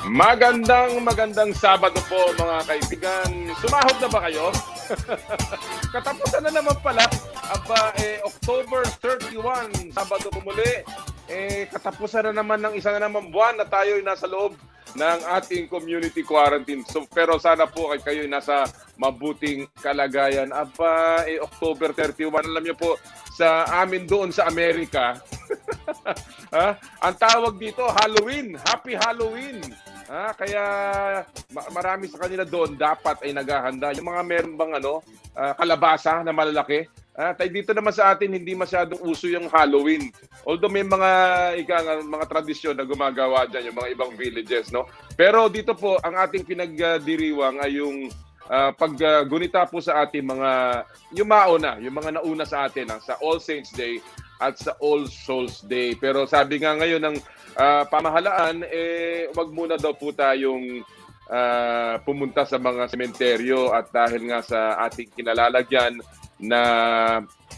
Magandang Sabado po mga kaibigan. Sumahod na ba kayo? Katapusan na naman pala. October 31, Sabado po muli. Katapusan na naman ng isa na naman buwan na tayo'y nasa loob ng ating community quarantine. So, pero sana po kayo'y nasa mabuting kalagayan. October 31, alam niyo po, sa amin doon sa Amerika, ang tawag dito, Halloween. Happy Halloween. Kaya marami sa kanila doon dapat ay naghahanda. Yung mga meron bang kalabasa na malalaki. Tayo dito naman sa atin hindi masyadong uso yung Halloween. Although may mga tradisyon na gumagawa diyan yung mga ibang villages, no. Pero dito po ang ating pinagdiriwang ay yung paggunita po sa ating mga yung mga nauna sa atin sa All Saints Day at sa All Souls Day. Pero sabi nga ngayon ng pamahalaan, wag muna daw po tayong pumunta sa mga sementeryo at dahil nga sa ating kinalalagyan na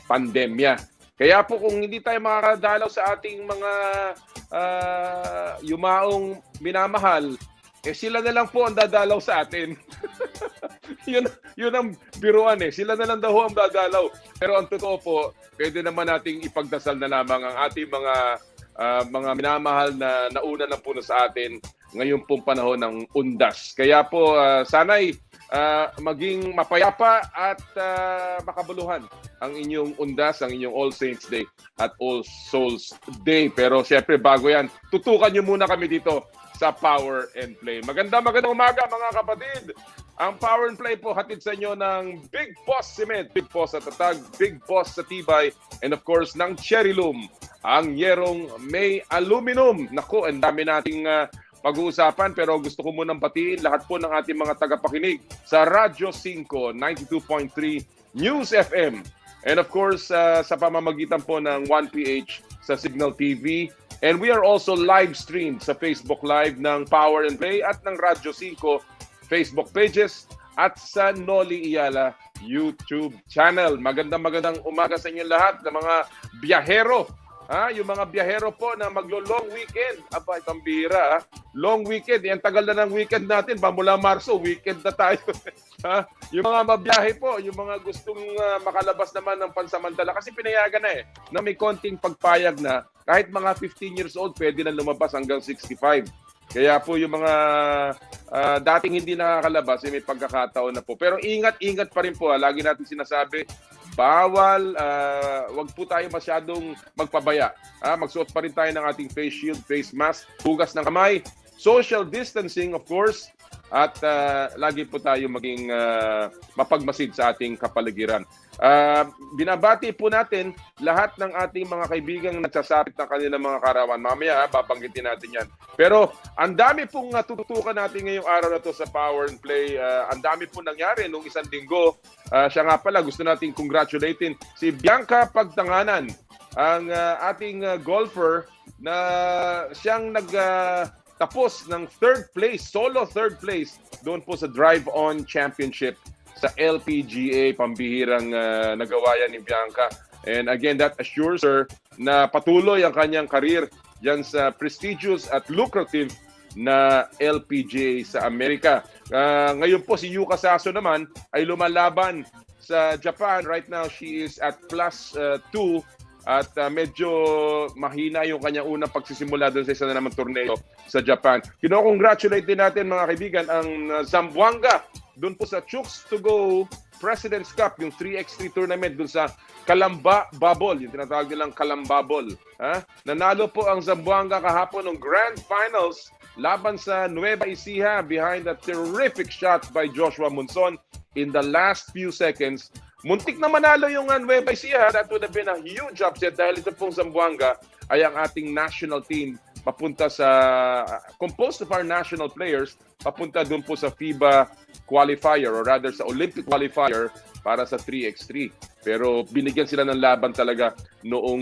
pandemya. Kaya po kung hindi tayo makakadalaw sa ating mga yumaong minamahal, sila na lang po ang dadalaw sa atin. yun ang biruan Sila na lang daw ang dadalaw. Pero ang totoo po, pwede naman nating ipagdasal na lamang ang ating mga minamahal na nauna na po na sa atin ngayon pong panahon ng undas. Kaya po sana'y maging mapayapa at makabuluhan ang inyong undas, ang inyong All Saints Day at All Souls Day. Pero syempre bago yan, tutukan nyo muna kami dito sa Power and Play. Magandang umaga mga kapatid. Ang Power and Play po hatid sa inyo ng Big Boss Cement, Big Boss sa tatag, Big Boss sa tibay, and of course ng Cherry Loom, ang yerong may aluminum. Naku, ang dami nating pag-uusapan pero gusto ko munang batiin lahat po ng ating mga tagapakinig sa Radyo 5, 92.3 News FM. And of course, sa pamamagitan po ng 1PH sa Signal TV. And we are also live streamed sa Facebook Live ng Power and Play at ng Radyo 5 Facebook pages at sa Noli Iyala YouTube channel. Magandang umaga sa inyo lahat ng mga biyahero. Yung mga biyahero po na maglo-long weekend. Itong bihira. Long weekend. Yan tagal na ng weekend natin. Mula Marso, weekend na tayo. Yung mga mabiyahe po, yung mga gustong makalabas naman ng pansamantala. Kasi pinayagan na may konting pagpayag na kahit mga 15 years old, pwede na lumabas hanggang 65. Kaya po yung mga dating hindi nakakalabas, may pagkakataon na po. Pero ingat pa rin po. Lagi natin sinasabi, bawal, wag po tayo masyadong magpabaya. Magsuot pa rin tayo ng ating face shield, face mask, hugas ng kamay, social distancing of course, at lagi po tayo maging mapagmasid sa ating kapaligiran. Binabati po natin lahat ng ating mga kaibigang nagsasapit ng kanilang mga karawan. Mamaya babanggitin natin yan. Pero ang dami pong tututukan natin ngayong araw na to sa Power and Play. Ang dami po nangyari nung isang linggo. Siya nga pala, gusto nating congratulatin si Bianca Pagtanganan, ang ating golfer na siyang tapos ng third place, solo third place doon po sa Drive On Championship sa LPGA. Pambihirang nagawa yan ni Bianca. And again, that assures her na patuloy ang kanyang career dyan sa prestigious at lucrative na LPGA sa Amerika. Ngayon po si Yuka Saso naman ay lumalaban sa Japan. Right now, she is at +2 at medyo mahina yung kanyang unang pagsisimula doon sa isa na naman torneo sa Japan. Kino-congratulate din natin mga kaibigan ang Zamboanga doon po sa Chooks to Go President's Cup, yung 3x3 tournament doon sa Calamba Bubble, yung tinatawag nilang Calamba Bubble. Nanalo po ang Zamboanga kahapon ng Grand Finals laban sa Nueva Ecija behind a terrific shot by Joshua Monzon in the last few seconds. Muntik na manalo yung Nueva Ecija. That would have been a huge upset dahil ito pong Zamboanga ay ang ating national team papunta sa composed of our national players papunta doon po sa FIBA qualifier or rather sa Olympic qualifier para sa 3x3. Pero binigyan sila ng laban talaga noong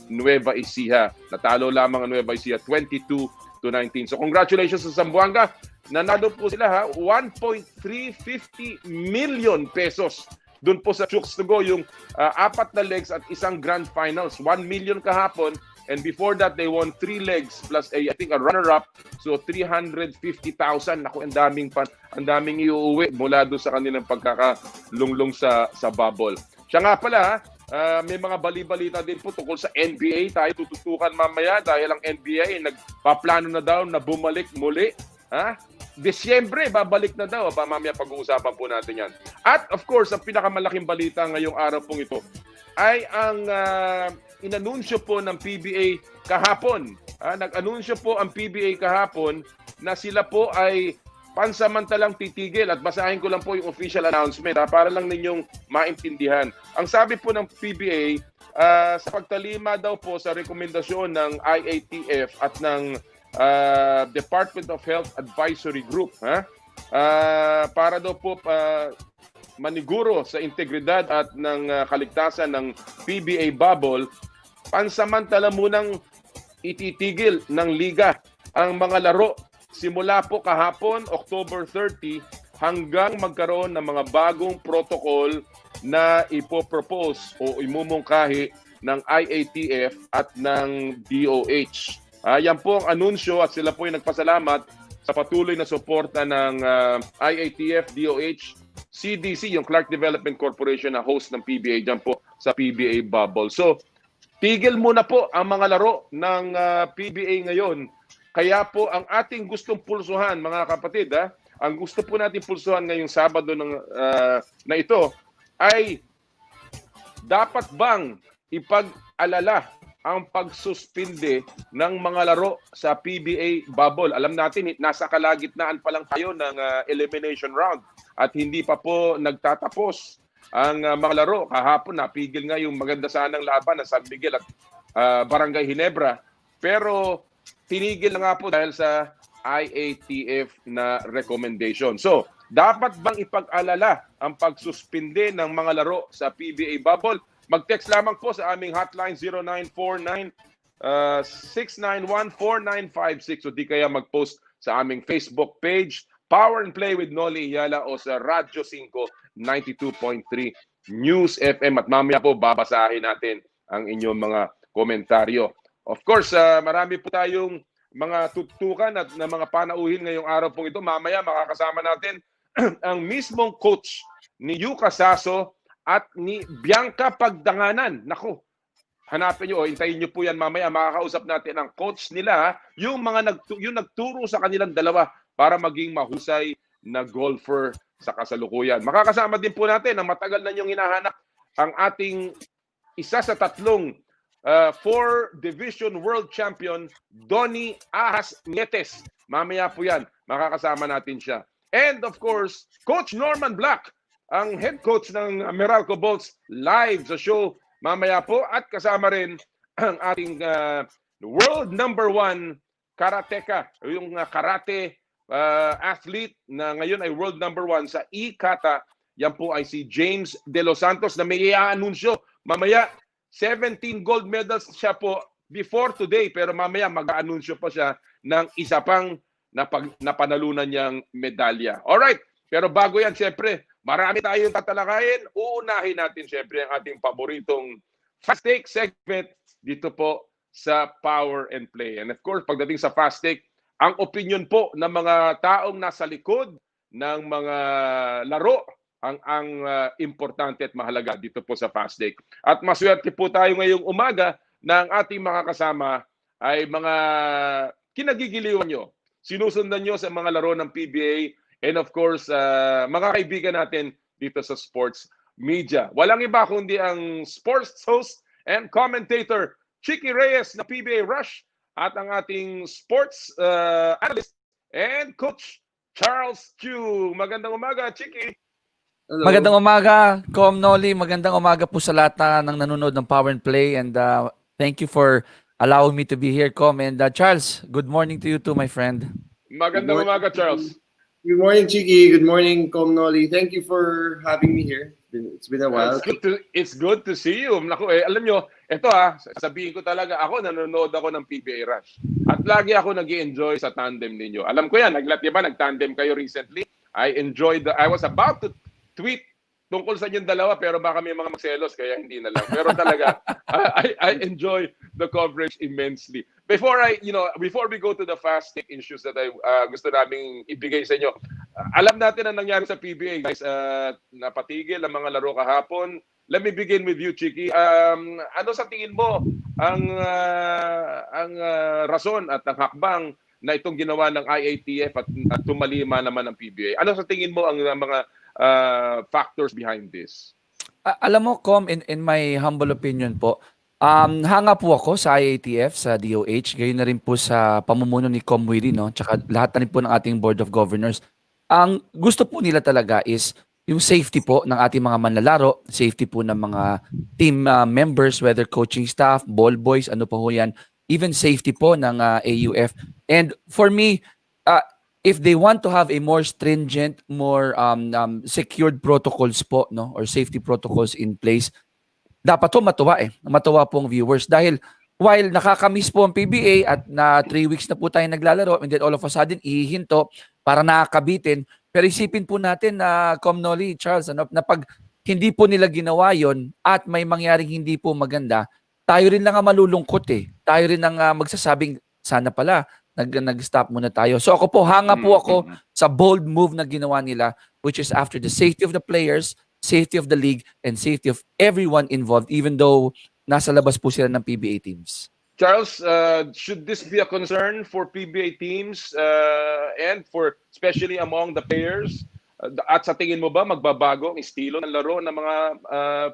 Nueva Ecija. Natalo lamang ang Nueva Ecija 22-19. So congratulations sa Zamboanga. Nanalo po sila 1.350 million pesos doon po sa Chooks to Go, yung 4 na legs at isang grand finals. 1 million kahapon, And before that, they won 3 legs plus I think a runner-up. So 350,000. Naku, ang daming iuuwi mula doon sa kanilang pagkakalunglong sa bubble. Siya nga pala, may mga bali-balita din po tungkol sa NBA. Tayo tututukan mamaya dahil ang NBA nagpaplano na daw na bumalik muli. Disyembre, babalik na daw. Mamaya pag-uusapan po natin yan. At of course, ang pinakamalaking balita ngayong araw pong ito ay ang inanunsyo po ng PBA kahapon. Nag-anunsyo po ang PBA kahapon na sila po ay pansamantalang titigil at basahin ko lang po yung official announcement para lang ninyong maintindihan. Ang sabi po ng PBA, sa pagtalima daw po sa rekomendasyon ng IATF at ng Department of Health Advisory Group, para daw po maniguro sa integridad at ng kaligtasan ng PBA bubble, pansamantala munang ititigil ng liga ang mga laro simula po kahapon, October 30, hanggang magkaroon ng mga bagong protocol na ipopropose o imumungkahi ng IATF at ng DOH. Yan po ang anunsyo at sila po ay nagpasalamat sa patuloy na suporta ng IATF, DOH, CDC, yung Clark Development Corporation na host ng PBA dyan po sa PBA bubble. So, tigil muna po ang mga laro ng PBA ngayon. Kaya po ang ating gustong pulsuhan, mga kapatid, ang gusto po natin pulsuhan ngayong Sabado na ito ay dapat bang ipag-alala ang pagsuspinde ng mga laro sa PBA bubble? Alam natin, nasa kalagitnaan pa lang tayo ng elimination round at hindi pa po nagtatapos ang mga laro. Kahapon napigil nga yung maganda sanang laban ng San Miguel at Barangay Ginebra. Pero tinigil na nga po dahil sa IATF na recommendation. So, dapat bang ipag-alala ang pagsuspinde ng mga laro sa PBA bubble? Mag-text lamang po sa aming hotline 0949-691-4956 o di kaya mag-post sa aming Facebook page, Power and Play with Noli Iyala o sa Radyo 5 92.3 News FM. At mamaya po babasahin natin ang inyong mga komentaryo. Of course, marami po tayong mga tutukan at na mga panauhin ngayong araw pong ito. Mamaya makakasama natin ang mismong coach ni Yuka Saso at ni Bianca Pagdanganan. Naku, hanapin nyo, hintayin nyo po yan mamaya. Makakausap natin ang coach nila, yung nagturo sa kanilang dalawa para maging mahusay na golfer sa kasalukuyan. Makakasama din po natin ang matagal na nyong hinahanap, ang ating isa sa tatlong 4-division world champion, Donnie Ahas Nietes. Mamaya po yan, makakasama natin siya. And of course, Coach Norman Black, ang head coach ng Meralco Bolts, live sa show mamaya po. At kasama rin ang ating world number 1 karateka, yung karate athlete na ngayon ay world number 1 sa e-kata. Yan po ay si James De Los Santos na may i-anunsyo mamaya. 17 gold medals siya po before today, pero mamaya mag-aanunsyo pa siya ng isa pang napanalunan niyang medalya. Alright, pero bago yan, siyempre, marami tayong tatalakayin. Uunahin natin siyempre ang ating paboritong Fast Take segment dito po sa Power and Play. And of course, pagdating sa Fast Take, ang opinion po ng mga taong nasa likod ng mga laro ang importante at mahalaga dito po sa Fast Take. At maswerte po tayo ngayong umaga na ang ating mga kasama ay mga kinagigiliwan nyo. Sinusundan nyo sa mga laro ng PBA and of course, mga kaibigan natin dito sa sports media. Walang iba kundi ang sports host and commentator Chicky Reyes na PBA Rush at ang ating sports analyst and coach Charles Q. Magandang umaga, Chicky. Hello. Magandang umaga, Com Noli. Magandang umaga po sa lahat ng nanonood ng Power and Play. And thank you for allowing me to be here, Com. And Charles, good morning to you too, my friend. Magandang umaga, Charles. Good morning, Chiki. Good morning, Com Noli. Thank you for having me here. It's been a while. It's good to see you. Naku, alam nyo, ito sabihin ko talaga, nanonood ako ng PBA Rush. At lagi ako nag-i-enjoy sa tandem ninyo. Alam ko yan, nag-tandem kayo recently. I was about to tweet tungkol sa inyong dalawa, pero baka may mga magselos, kaya hindi na lang. Pero talaga, I enjoy the coverage immensely. Before we go to the fast take issues that I gusto naming ibigay sa inyo, alam natin ang nangyari sa PBA, guys. Napatigil ang mga laro kahapon. Let me begin with you, Chiki. Ano sa tingin mo ang rason at ang hakbang na itong ginawa ng IATF at tumalima naman ng PBA? Ano sa tingin mo ang mga factors behind this? Alam mo, Com, in my humble opinion po, hanga po ako sa IATF, sa DOH, gayon na rin po sa pamumuno ni Com Willie, no? Tsaka lahat na rin po ng ating Board of Governors. Ang gusto po nila talaga is yung safety po ng ating mga manlalaro, safety po ng mga team members, whether coaching staff, ball boys, ano pa ho yan, even safety po ng AUF. And for me, if they want to have a more stringent, more secured protocols po, no, or safety protocols in place, dapat to matuwa matuwa po ang viewers dahil while nakakamiss po ang PBA at na 3 weeks na po tayo naglalaro and then all of a sudden ihihinto para nakakabitin, pero isipin po natin na Comnoli, Charles, na pag hindi po nila ginawa yon at may mangyaring hindi po maganda, tayo rin lang ang malulungkot tayo rin ang magsasabing sana pala nag-stop muna tayo. So ako po, hanga po ako sa bold move na ginawa nila, which is after the safety of the players, safety of the league, and safety of everyone involved, even though nasa labas po sila ng PBA teams. Charles, should this be a concern for PBA teams and for especially among the players? At sa tingin mo ba magbabago ang estilo ng laro ng mga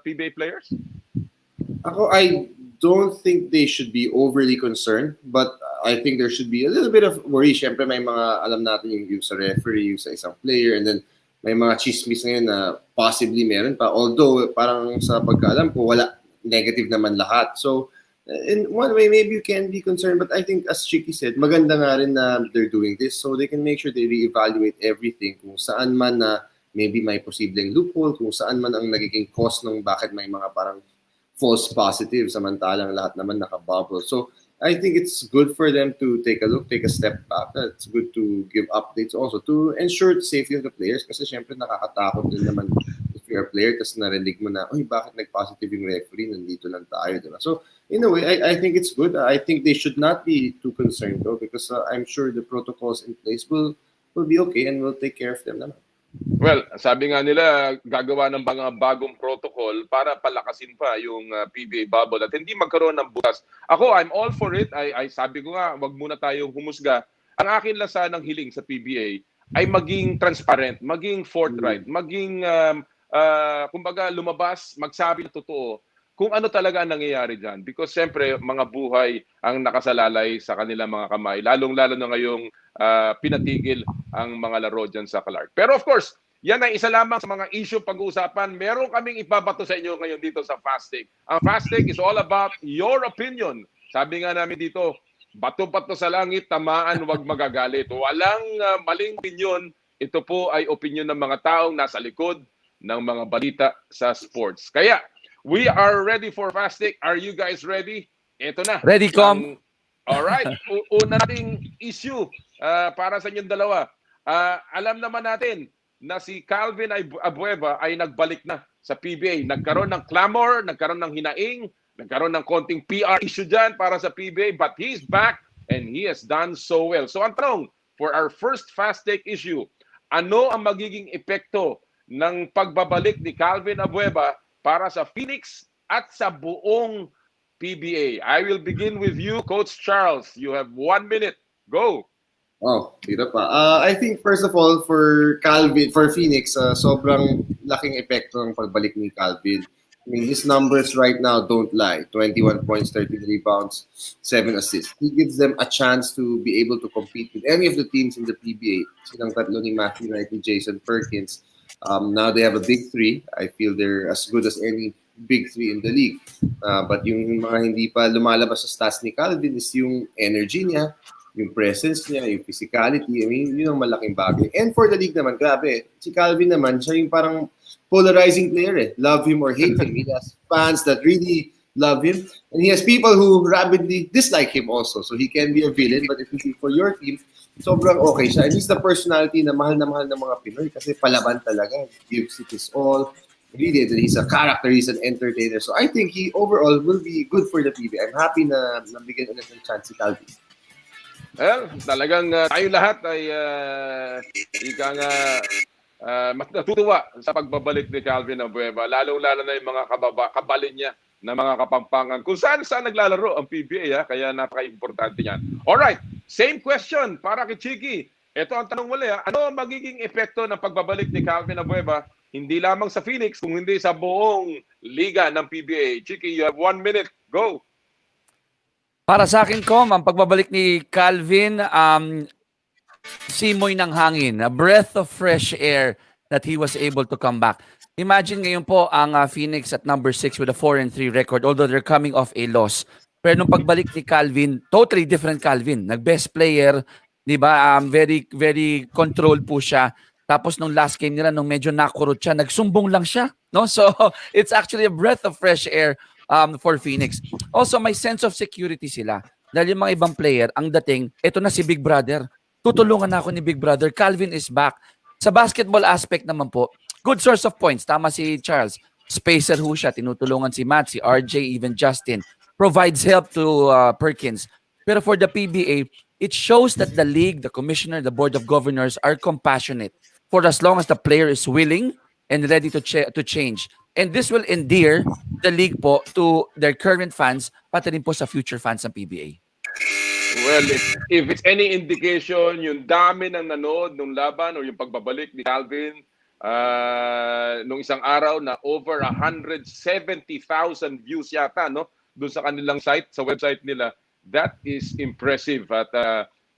PBA players? I don't think they should be overly concerned, but I think there should be a little bit of worry. Siyempre may mga alam natin yung sa referee, yung sa isang player, and then may mga chismis ngayon na possibly meron pa. Although parang sa pagkaalam ko, wala, negative naman lahat. So in one way, maybe you can be concerned, but I think as Chiki said, maganda nga rin na they're doing this so they can make sure they reevaluate everything. Kung saan man na maybe may posibleng loophole, kung saan man ang nagiging cause ng bakit may mga parang false positive samantalang lahat naman nakabubble. So I think it's good for them to take a look, take a step back. It's good to give updates also to ensure the safety of the players kasi syempre nakakatakot din naman if you're a player tapos narinig mo na, uy, bakit nag-positive yung referee? Nandito lang tayo, diba? So in a way, I think it's good. I think they should not be too concerned though because I'm sure the protocols in place will be okay and will take care of them naman. Well, sabi nga nila, gagawa ng mga bagong protocol para palakasin pa yung PBA bubble at hindi magkaroon ng butas. Ako, I'm all for it. I sabi ko nga, wag muna tayong humusga. Ang akin lang sanang hiling sa PBA ay maging transparent, maging forthright, maging, kumbaga, lumabas, magsabi ng totoo kung ano talaga ang nangyayari dyan. Because siyempre, mga buhay ang nakasalalay sa kanilang mga kamay. Lalong-lalo na ngayong pinatigil ang mga laro dyan sa Clark. Pero of course, yan ay isa lamang sa mga issue pag-uusapan. Meron kaming ibabato sa inyo ngayon dito sa Fast Take. Ang Fast Take is all about your opinion. Sabi nga namin dito, bato-bato sa langit, tamaan, huwag magagalit. Walang maling opinion. Ito po ay opinion ng mga taong nasa likod ng mga balita sa sports. Kaya, we are ready for Fast Take. Are you guys ready? Ito na. Ready, Com? Alright. Una nating issue para sa inyong dalawa. Alam naman natin na si Calvin Abueva ay nagbalik na sa PBA. Nagkaroon ng clamor, nagkaroon ng hinaing, nagkaroon ng konting PR issue dyan para sa PBA, but he's back and he has done so well. So ang tanong, for our first Fast Take issue, ano ang magiging epekto ng pagbabalik ni Calvin Abueva para sa Phoenix at sa buong PBA? I will begin with you, Coach Charles. You have 1 minute. Go. Oh, hirap pa. I think first of all for Phoenix, sobrang laking epekto ng pagbalik ni Calvin. I mean, his numbers right now don't lie. 21 points, 13 rebounds, 7 assists. He gives them a chance to be able to compete with any of the teams in the PBA. Silang tatlo ni Matthew Knight, ni Jason Perkins. Now they have a big three. I feel they're as good as any big three in the league. But yung mga hindi pa lumalabas sa stats ni Calvin is yung energy niya, yung presence niya, yung physicality. I mean, yun ang malaking bagay. And for the league naman, grabe, si Calvin naman, siya yung parang polarizing player eh. Love him or hate him. He has fans that really love him. And he has people who rabidly dislike him also. So he can be a villain, but if you for your team, sobrang okay siya. And he's the personality na mahal ng mga Pinoy kasi palaban talaga. Gives it his all. really, he's a character, he's an entertainer. So I think he overall will be good for the PBA. I'm happy na nabigyan ulit ng chance si Calvin. Well, talagang tayo lahat ay ika nga natutuwa sa pagbabalik ni Calvin Abueva. Lalong-lalo na yung mga kabalin niya na mga kapampangan. Kung saan naglalaro ang PBA, kaya napaka-importante niyan. Alright, same question para kay Chiki. Ito ang tanong muli. Ano magiging epekto ng pagbabalik ni Calvin Abueva hindi lamang sa Phoenix, kung hindi sa buong liga ng PBA? Chiki, you have 1 minute. Go! Para sa akin, Com, ang pagbabalik ni Calvin, simoy ng hangin, a breath of fresh air that he was able to come back. Imagine ngayon po ang Phoenix at number 6 with a 4-3 record, although they're coming off a loss. Pero nung pagbalik ni Calvin, totally different Calvin. Nag-best player, di ba? Very, very controlled po siya. Tapos nung last game nila, nung medyo nakurot siya, nagsumbong lang siya. No? So, it's actually a breath of fresh air for Phoenix. Also, may sense of security sila. Dahil yung mga ibang player, ang dating, ito na si Big Brother. Tutulungan na ako ni Big Brother. Calvin is back. Sa basketball aspect naman po, good source of points. Tama si Charles. Spacer ho siya. Tinutulungan si Matt, si RJ, even Justin. Provides help to Perkins. Pero for the PBA, it shows that the league, the commissioner, the board of governors are compassionate for as long as the player is willing and ready to change. And this will endear the league po to their current fans, pati rin po sa future fans ng PBA. Well, if it's any indication, yung dami ng nanood nung laban o yung pagbabalik ni Calvin nung isang araw na over 170,000 views yata, no? Doon sa kanilang site, sa website nila, that is impressive. At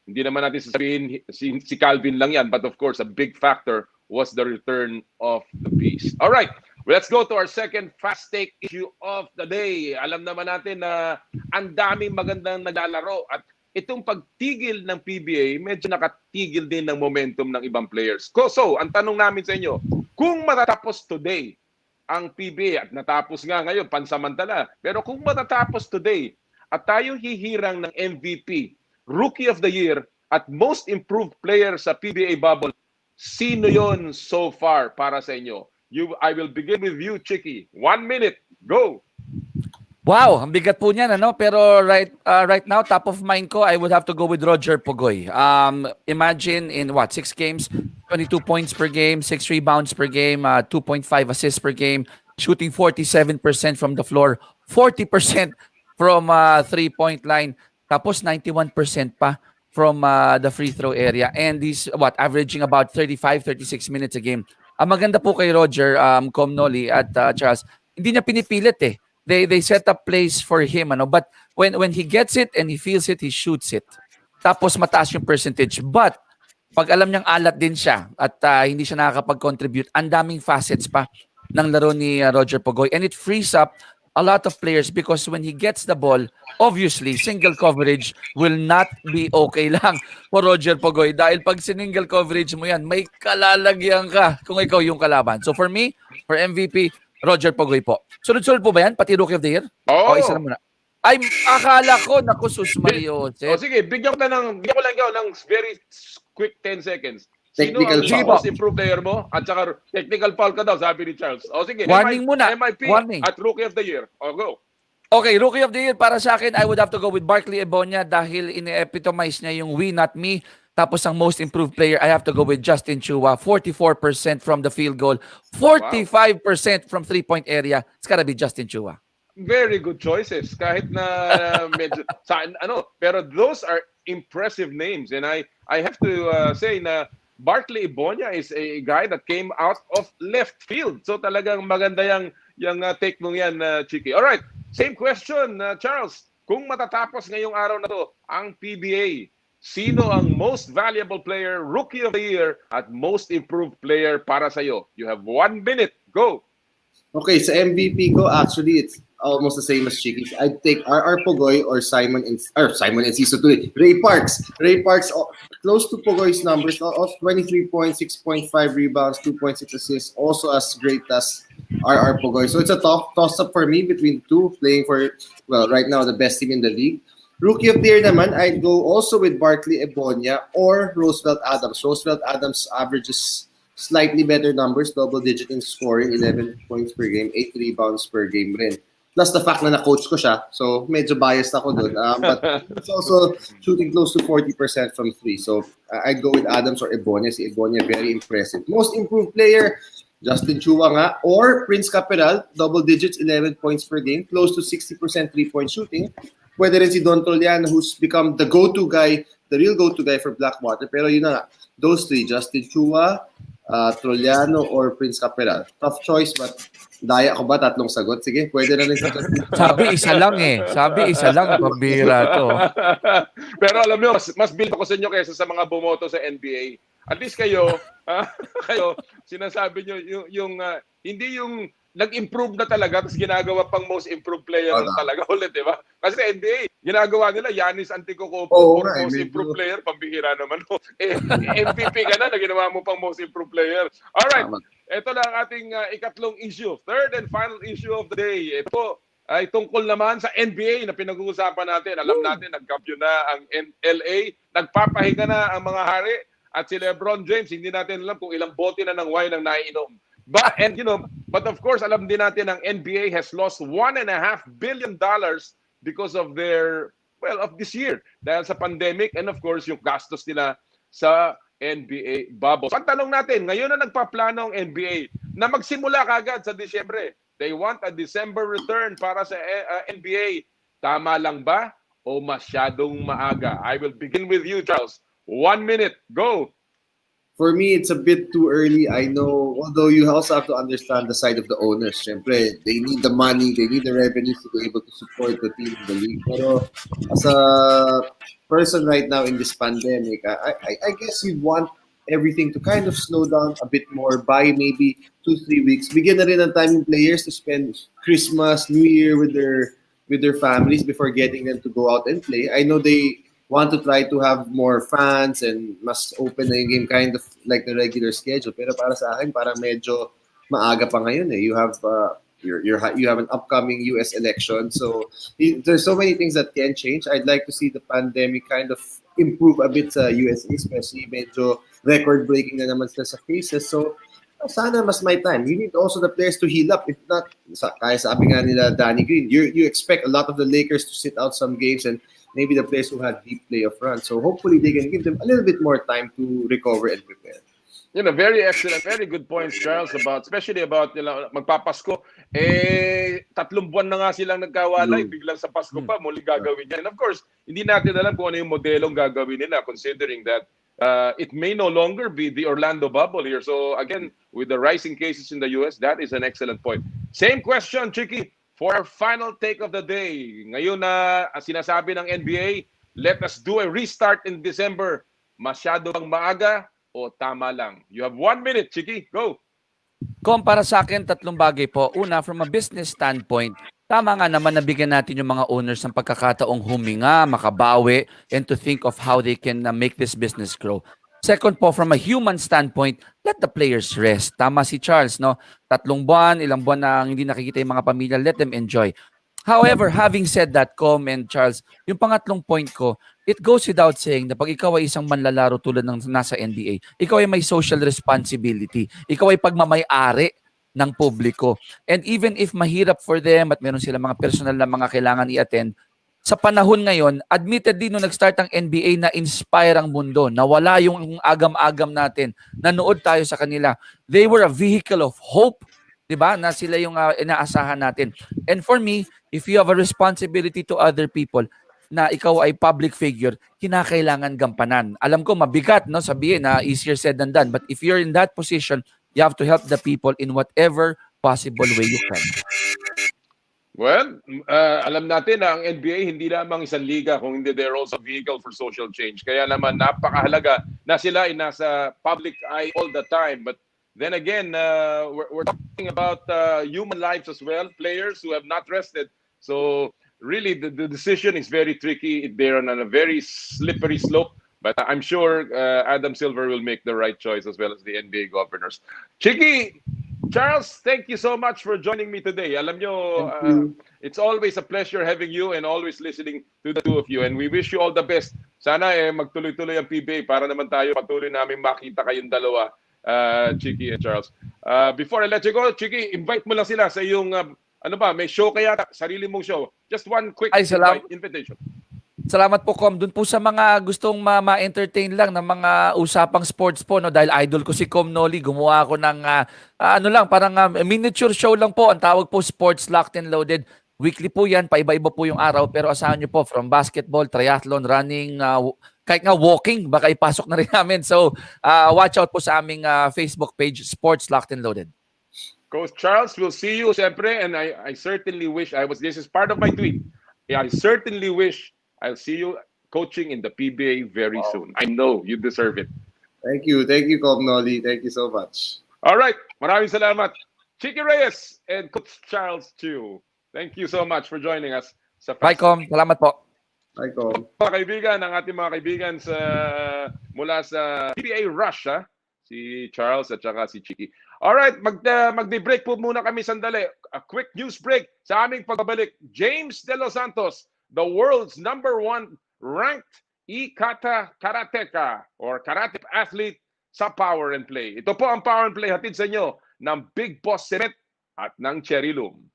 hindi naman natin sasabihin si Calvin lang yan, but of course, a big factor was the return of the beast. All right. Let's go to our second fast take issue of the day. Alam naman natin na ang daming magandang naglalaro at itong pagtigil ng PBA, medyo nakatigil din ng momentum ng ibang players. So, ang tanong namin sa inyo, kung matatapos today ang PBA, at natapos nga ngayon, pansamantala, pero kung matatapos today at tayo hihirang ng MVP, Rookie of the Year at Most Improved Player sa PBA bubble, sino yon so far para sa inyo? I will begin with you, Chiki. 1 minute. Go. Wow, ang bigat po niyan, ano? Pero right now, top of mind ko, I would have to go with Roger Pogoy. Imagine in 6 games, 22 points per game, 6 rebounds per game, 2.5 assists per game, shooting 47% from the floor, 40% from 3-point line, tapos 91% pa from the free throw area. And he's averaging about 35-36 minutes a game. Ang maganda po kay Roger, Comnoli at Charles, hindi niya pinipilit eh. They set up plays for him, ano, but when he gets it and he feels it, he shoots it. Tapos mataas yung percentage. But pag alam niyang alat din siya at hindi siya nakakapag-contribute, ang daming facets pa ng laro ni Roger Pogoy, and it frees up a lot of players because when he gets the ball, obviously, single coverage will not be okay lang for Roger Pogoy. Dahil pag single coverage mo yan, may kalalagyan ka kung ikaw yung kalaban. So for me, for MVP, Roger Pogoy po. Sunod-sunod po ba yan? Pati Rookie of the Year? Oh. O isa na muna. Ay, akala ko, naku, Sus Mario. Sige, bigyan ko lang ikaw ng very quick 10 seconds. Technical Sino ang foul. most improved player mo? At saka technical foul ka daw, sabi ni Charles. O sige, Warning muna. MIP Warning. at Rookie of the Year. O go. Okay, Rookie of the Year para sa akin, I would have to go with Barkley Ebonia dahil in-epitomize niya yung we, not me. Tapos ang most improved player, I have to go with Justin Chua. 44% from the field goal, 45% from three-point area. It's gotta be Justin Chua. Very good choices. Kahit na medyo, pero those are impressive names. And I have to say na Barkley Ebonia is a guy that came out of left field. So talagang maganda yung take mong yan, Chiki. All right, same question, Charles. Kung matatapos ngayong araw na to ang PBA, sino ang most valuable player, Rookie of the Year, at most improved player para sa'yo? You have 1 minute. Go. Okay, sa MVP ko, actually, it's almost the same as Chiki's. I'd take R.R. Pogoy or Simon Enciso today. Ray Parks. Ray Parks, close to Pogoy's numbers of 23 points, 6.5 rebounds, 2.6 assists, also as great as R.R. Pogoy. So it's a toss-up for me between the two, playing for, well, right now, the best team in the league. Rookie of the Year naman, I'd go also with Barkley Ebonia or Roosevelt Adams. Roosevelt Adams averages slightly better numbers, double-digit in scoring, 11 points per game, 8 rebounds per game rin. Plus the fact na na-coach ko siya, so medyo biased ako dun. But he's also shooting close to 40% from three. So I'd go with Adams or Ebonia. Si Ebonia, very impressive. Most improved player, Justin Chua nga, or Prince Capital, double digits, 11 points per game, close to 60% three-point shooting. Pwede rin si Don Toliano, who's become the go-to guy, the real go-to guy for Blackwater. Pero yun na nga, those three, Justin Chua, Troliano, or Prince Capital. Tough choice, but daya ko ba tatlong sagot? Sige, pwede na rin si Justin Chua. Sabi isa lang eh. Sabi isa lang. Pambira to. Pero alam mo, mas build ako sa inyo kaysa sa mga bumoto sa NBA. At least kayo, kayo, sinasabi nyo, hindi yung nag-improve na talaga tapos ginagawa pang most improved player na talaga ulit, di ba? Kasi sa NBA, ginagawa nila Giannis Antetokounmpo most improved player, pambihira naman. MVP ka na ginawa mo pang most improved player. Alright, ito na ang ating ikatlong issue. Third and final issue of the day. Ito ay tungkol naman sa NBA na pinag-uusapan natin. Alam natin, nag-champion na ang LA, nagpapahinga na ang mga hari, at si LeBron James, hindi natin alam kung ilang bote na ng wine ang naiinom. But of course, alam din natin ang NBA has lost $1.5 billion because of of this year. Dahil sa pandemic and of course, yung gastos nila sa NBA bubble. So, ang tanong natin, ngayon na nagpaplano ang NBA na magsimula kagad sa Disyembre. They want a December return para sa NBA. Tama lang ba o masyadong maaga? I will begin with you, Charles. 1 minute, go! For me, it's a bit too early. I know, although you also have to understand the side of the owners. Siyempre, they need the money, they need the revenues to be able to support the team in the league. Pero as a person right now in this pandemic, I guess you want everything to kind of slow down a bit more by maybe 2-3 weeks. Bigyan na rin ng time yung players to spend Christmas, New Year with their families before getting them to go out and play. I know they want to try to have more fans and mas open na yung game kind of like the regular schedule. Pero para sa akin, parang medyo maaga pa ngayon eh. You have you have an upcoming US election. So there's so many things that can change. I'd like to see the pandemic kind of improve a bit sa USA, especially medyo record-breaking na naman sila sa cases. So sana mas may time. You need also the players to heal up. If not, kaya sabi nga nila Danny Green, you expect a lot of the Lakers to sit out some games and maybe the players who had deep playoff runs. So hopefully they can give them a little bit more time to recover and prepare. Very excellent, very good points, Charles, especially about magpapasko. 3 buwan na nga silang nagkawalay, biglang sa Pasko pa, muli gagawin yan. And of course, hindi natin alam kung ano yung modelong gagawin nila, considering that it may no longer be the Orlando bubble here. So again, with the rising cases in the US, that is an excellent point. Same question, Chicky. For our final take of the day, ngayon na sinasabi ng NBA, let us do a restart in December. Masyado bang maaga o tama lang? You have 1 minute, Chiki. Go! Para sa akin, 3 bagay po. Una, from a business standpoint, tama nga naman nabigyan natin yung mga owners ng pagkakataong huminga, makabawi, and to think of how they can make this business grow. Second po, from a human standpoint, let the players rest. Tama si Charles, no? 3 buwan, ilang buwan na hindi nakikita yung mga pamilya, let them enjoy. However, having said that, Com and Charles, yung pangatlong point ko, it goes without saying na pag ikaw ay isang manlalaro tulad ng nasa NBA, ikaw ay may social responsibility. Ikaw ay pagmamay-ari ng publiko. And even if mahirap for them at meron sila mga personal na mga kailangan i-attend, sa panahon ngayon, admittedly nung nag-start ang NBA na inspire ang mundo, nawala yung agam-agam natin, nanood tayo sa kanila. They were a vehicle of hope, di ba? Na sila yung inaasahan natin. And for me, if you have a responsibility to other people, na ikaw ay public figure, kinakailangan gampanan. Alam ko, mabigat, no? Sabihin na easier said than done. But if you're in that position, you have to help the people in whatever possible way you can. Well, alam natin na ang NBA hindi lamang isang liga, kung hindi they're also a vehicle for social change. Kaya naman napakahalaga na sila ay nasa public eye all the time. But then again, we're talking about human lives as well, players who have not rested. So really, the decision is very tricky. They're on a very slippery slope. But I'm sure Adam Silver will make the right choice as well as the NBA governors. Chiki, Charles, thank you so much for joining me today. Alam nyo, it's always a pleasure having you and always listening to the two of you. And we wish you all the best. Sana magtuloy-tuloy ang PBA para naman tayo patuloy namin makita kayong dalawa Chiki and Charles. Before I let you go, Chiki, invite mo lang sila sa iyong, ano ba, may show kaya, sarili mong show. Just one quick Ay, invitation. Salamat po, Com. Doon po sa mga gustong ma-entertain lang ng mga usapang sports po, no? Dahil idol ko si Com Noli, gumawa ako ng ano lang, parang miniature show lang po. Ang tawag po Sports Locked and Loaded. Weekly po yan, paiba-iba po yung araw. Pero asahan nyo po, from basketball, triathlon, running, kahit nga walking, baka ipasok na rin namin. So, watch out po sa aming Facebook page, Sports Locked and Loaded. Coach Charles, we'll see you, siyempre. And I certainly wish this is part of my tweet. Yeah, I certainly wish I'll see you coaching in the PBA very soon. I know you deserve it. Thank you, Cobb Nolly. Thank you so much. All right, maraming salamat. Chiki Reyes and Coach Charles Chiu. Thank you so much for joining us sa Bye, Com. Salamat po. Bye, Cobb. Mga kaibigan, ang ating mga kaibigan mula sa PBA Rush, si Charles at saka si Chiki. Alright, magbe-break po muna kami sandali. A quick news break sa aming pagbabalik. James De Los Santos, the world's #1 ranked Ikata karateka or karate athlete sa Power and Play. Ito po ang Power and Play hatid sa inyo ng Big Boss Cement at ng Cherry Loom.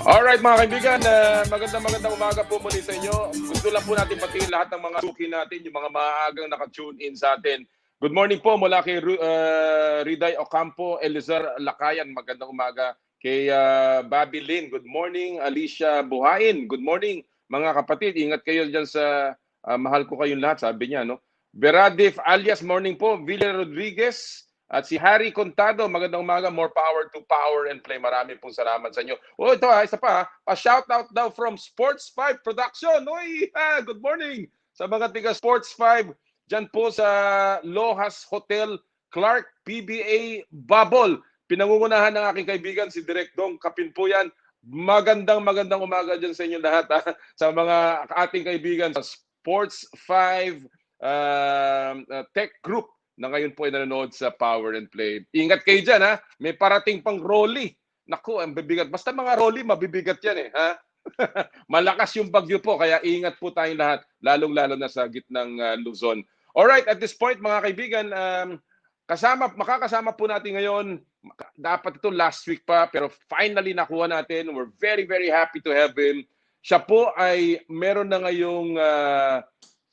Alright mga kaibigan, magandang umaga po muli sa inyo. Gusto lang po natin patingin lahat ng mga suki natin, yung mga maagang naka-tune in sa atin. Good morning po mula kay Riday Ocampo, Elizar Lakayan, magandang umaga. Kay Bobby Lynn, good morning. Alicia Buhain, good morning. Mga kapatid, ingat kayo dyan sa mahal ko kayong lahat, sabi niya. No? Beradif alias, morning po. Villa Rodriguez. At si Harry Contado, magandang umaga, more power to power and play. Marami pong salamat sa inyo. Oh, ito isa pa, pa-shoutout daw from Sports 5 Production. Uy, good morning sa mga tiga Sports 5. Diyan po sa Lohas Hotel, Clark, PBA, Babol. Pinangungunahan ng aking kaibigan, si Direk Dong Kapin po yan. Magandang umaga dyan sa inyo lahat. Sa mga ating kaibigan sa Sports 5 Tech Group na ngayon po ay nanonood sa Power and Play. Ingat kayo dyan, ha? May parating pang Rolly. Naku, ang bibigat. Basta mga Rolly, mabibigat yan, ha? Malakas yung bagyo po, kaya ingat po tayong lahat, lalong-lalo na sa gitnang Luzon. Alright, at this point, mga kaibigan, makakasama po natin ngayon, dapat ito last week pa, pero finally nakuha natin. We're very, very happy to have him. Siya po ay meron na ngayong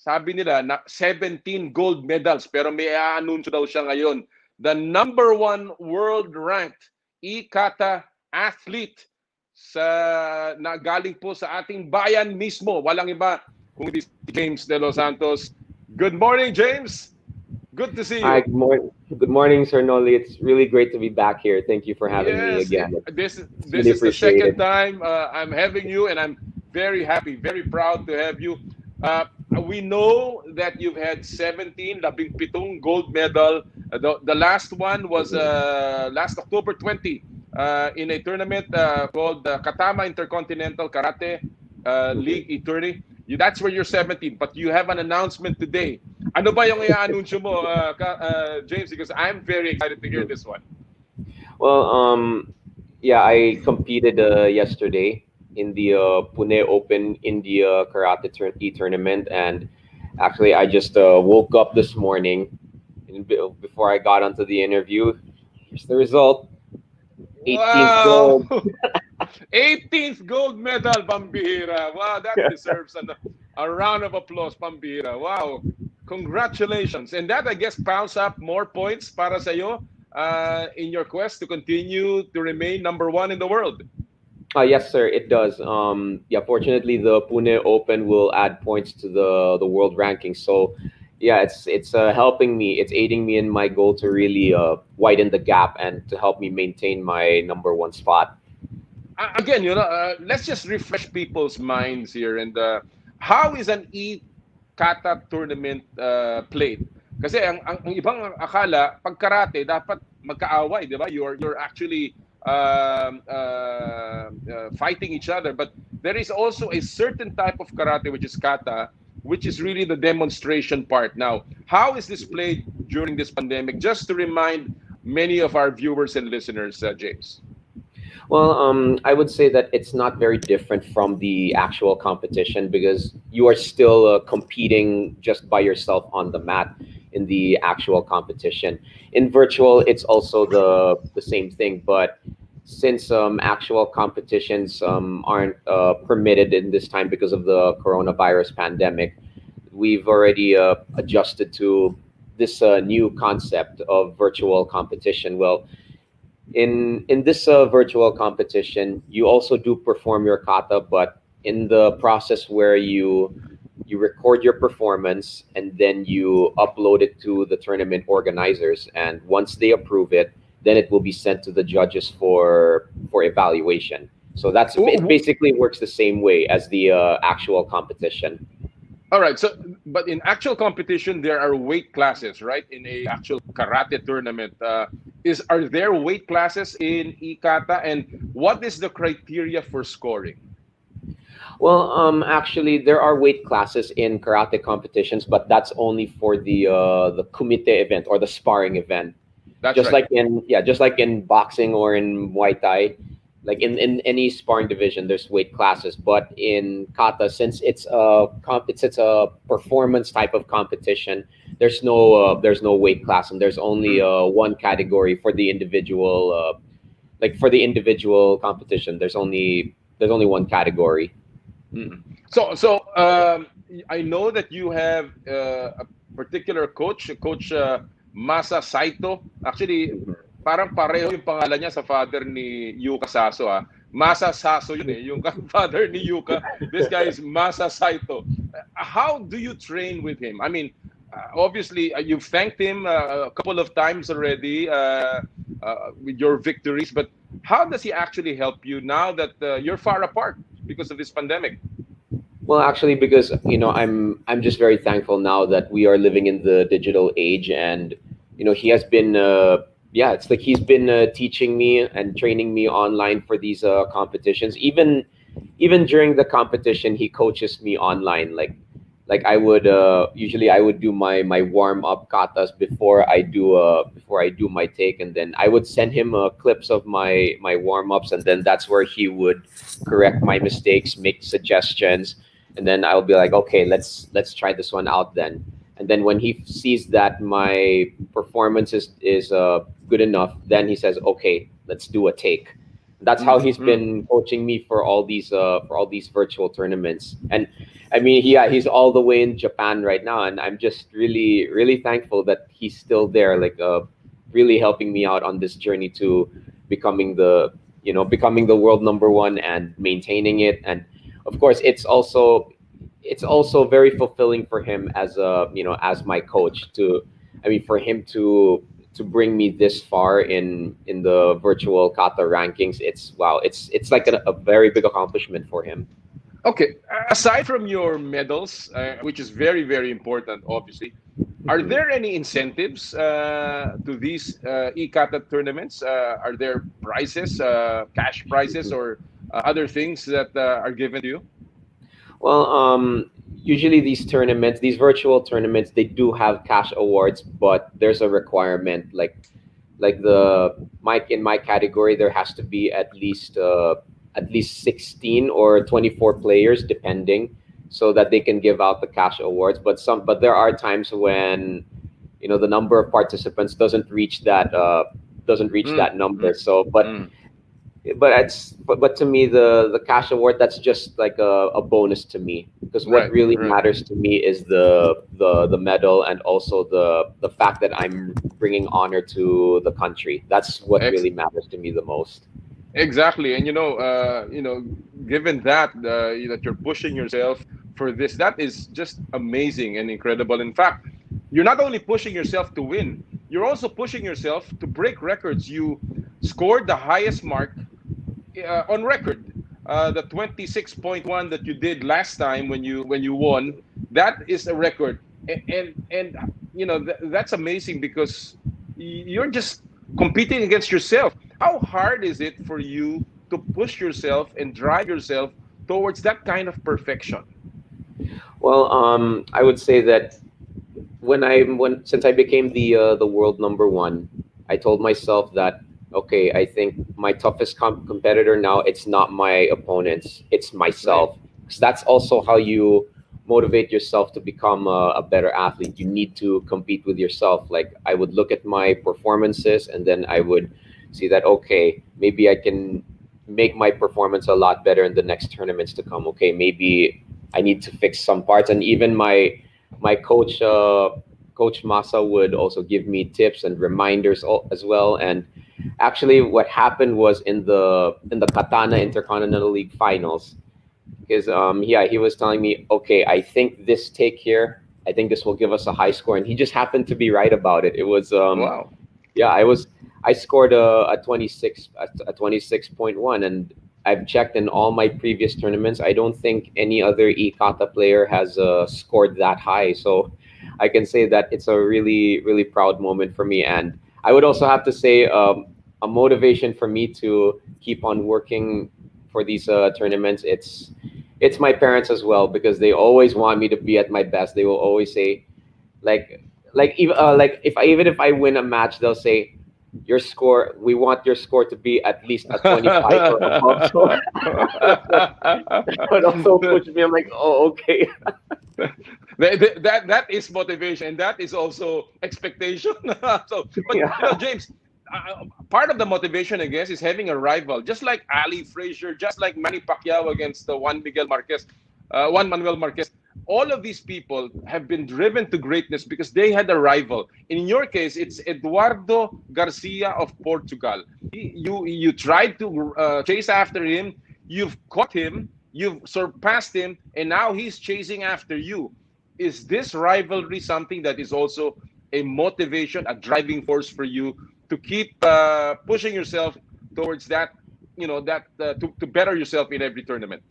sabi nila na 17 gold medals, pero may i-anunsyo daw siya ngayon. The number 1 world ranked IKATA athlete na galing po sa ating bayan mismo. Walang iba kundi si James De Los Santos. Good morning, James. Good to see you. Hi, good morning, Sir Noli. It's really great to be back here. Thank you for having me again. This really is the second time I'm having you, and I'm very happy, very proud to have you. We know that you've had 17 gold medal. The last one was last October 20 in a tournament called Katama Intercontinental Karate League E30. That's where you're 17, but you have an announcement today. Ano ba yung i-anunsyo mo, James? Because I'm very excited to hear this one. Well, yeah, I competed yesterday in the Pune Open India Karate E-Tournament, and actually I just woke up this morning, and before I got onto the interview, here's the result. 18th gold. 18th gold medal, Pambihira. Wow, that deserves a round of applause, Pambihira. Wow, congratulations. And that, I guess, piles up more points para sa iyo in your quest to continue to remain number 1 in the world. Yes, sir, it does. Yeah, fortunately, the Pune Open will add points to the world ranking. So, yeah, it's helping me. It's aiding me in my goal to really widen the gap and to help me maintain my number 1 spot. Again, let's just refresh people's minds here. And how is an kata tournament played? Kasi ang ibang akala, pag karate, dapat magkaaway, di ba? You're actually fighting each other, but there is also a certain type of karate which is kata, which is really the demonstration part. Now, how is this played during this pandemic? Just to remind many of our viewers and listeners, James. Well, I would say that it's not very different from the actual competition because you are still competing just by yourself on the mat in the actual competition. In virtual, it's also the same thing, but since actual competitions aren't permitted in this time because of the coronavirus pandemic, we've already adjusted to this new concept of virtual competition. Well, in this virtual competition, you also do perform your kata, but in the process where you record your performance and then you upload it to the tournament organizers, and once they approve it, then it will be sent to the judges for evaluation. So it basically works the same way as the actual competition. All right. So, but in actual competition, there are weight classes, right? In a actual karate tournament, are there weight classes in IKATA, and what is the criteria for scoring? Well, actually, there are weight classes in karate competitions, but that's only for the kumite event or the sparring event. That's just right. Just like in boxing or in Muay Thai, like in any sparring division, there's weight classes. But in kata, since it's a performance type of competition, there's no weight class, and there's only one category for the individual. For the individual competition, there's only one category. Mm. I know that you have a particular coach, Coach Masa Saito. Actually, parang pareho yung pangalan niya sa father ni Yuka Saso. Masa Saso yun eh, yung father ni Yuka. This guy is Masa Saito. How do you train with him? I mean, obviously, you've thanked him a couple of times already with your victories, but how does he actually help you now that you're far apart because of this pandemic? Well, actually, because I'm just very thankful now that we are living in the digital age, and he has been it's like he's been teaching me and training me online for these competitions. Even during the competition, he coaches me online. Like I would usually I would do my warm up katas before I do my take, and then I would send him clips of my warm ups, and then that's where he would correct my mistakes, make suggestions, and then I'll be like, okay, let's try this one out then. And then when he sees that my performance is good enough, then he says, okay, let's do a take. That's how he's been coaching me for all these virtual tournaments. And I mean, he's all the way in Japan right now, and I'm just really, really thankful that he's still there, like really helping me out on this journey to becoming the world number one and maintaining it. And of course, it's also very fulfilling for him as as my coach for him to bring me this far in the virtual kata rankings. It's like a very big accomplishment for him. Okay, aside from your medals, which is very, very important, obviously, are there any incentives to these e-kata tournaments? Are there prizes, cash prizes, or other things that are given to you? Well, usually these virtual tournaments, they do have cash awards, but there's a requirement. Like in my category, there has to be at least 16 or 24 players, depending, so that they can give out the cash awards. But there are times when the number of participants doesn't reach that number. So but to me, the cash award, that's just like a bonus to me, because what really matters to me is the medal, and also the fact that I'm bringing honor to the country. That's what really matters to me the most. Exactly, and given that that you're pushing yourself for this, that is just amazing and incredible. In fact, you're not only pushing yourself to win, you're also pushing yourself to break records. You scored the highest mark on record, the 26.1 that you did last time when you won. That is a record, and that's amazing, because you're just competing against yourself. How hard is it for you to push yourself and drive yourself towards that kind of perfection? Well, I would say that since I became the world number one, I told myself that, okay, I think my toughest competitor now, it's not my opponents, it's myself. Because that's also how you motivate yourself to become a better athlete. You need to compete with yourself. Like, I would look at my performances, and then I would see that, okay, maybe I can make my performance a lot better in the next tournaments to come. Okay, maybe I need to fix some parts. And even my coach, Coach Masa, would also give me tips and reminders as well. And actually, what happened was in the Katana Intercontinental League finals, because he was telling me, okay, I think this take here, I think this will give us a high score, and he just happened to be right about it. It was wow. Yeah, I scored a 26.1, and I've checked in all my previous tournaments. I don't think any other e-kata player has scored that high. So I can say that it's a really, really proud moment for me. And I would also have to say a motivation for me to keep on working for these tournaments. It's my parents as well, because they always want me to be at my best. They will always say, even if I win a match, they'll say, your score, we want your score to be at least a 25 or above. So but also push me. I'm like, oh, okay. That is motivation, and that is also expectation. But Yeah. James, part of the motivation, I guess, is having a rival, just like Ali Frazier, just like Manny Pacquiao against Juan Manuel Marquez. All of these people have been driven to greatness because they had a rival. In your case, it's Eduardo Garcia of Portugal. You tried to chase after him. You've caught him. You've surpassed him, and now he's chasing after you. Is this rivalry something that is also a motivation, a driving force for you to keep pushing yourself towards that, to better yourself in every tournament?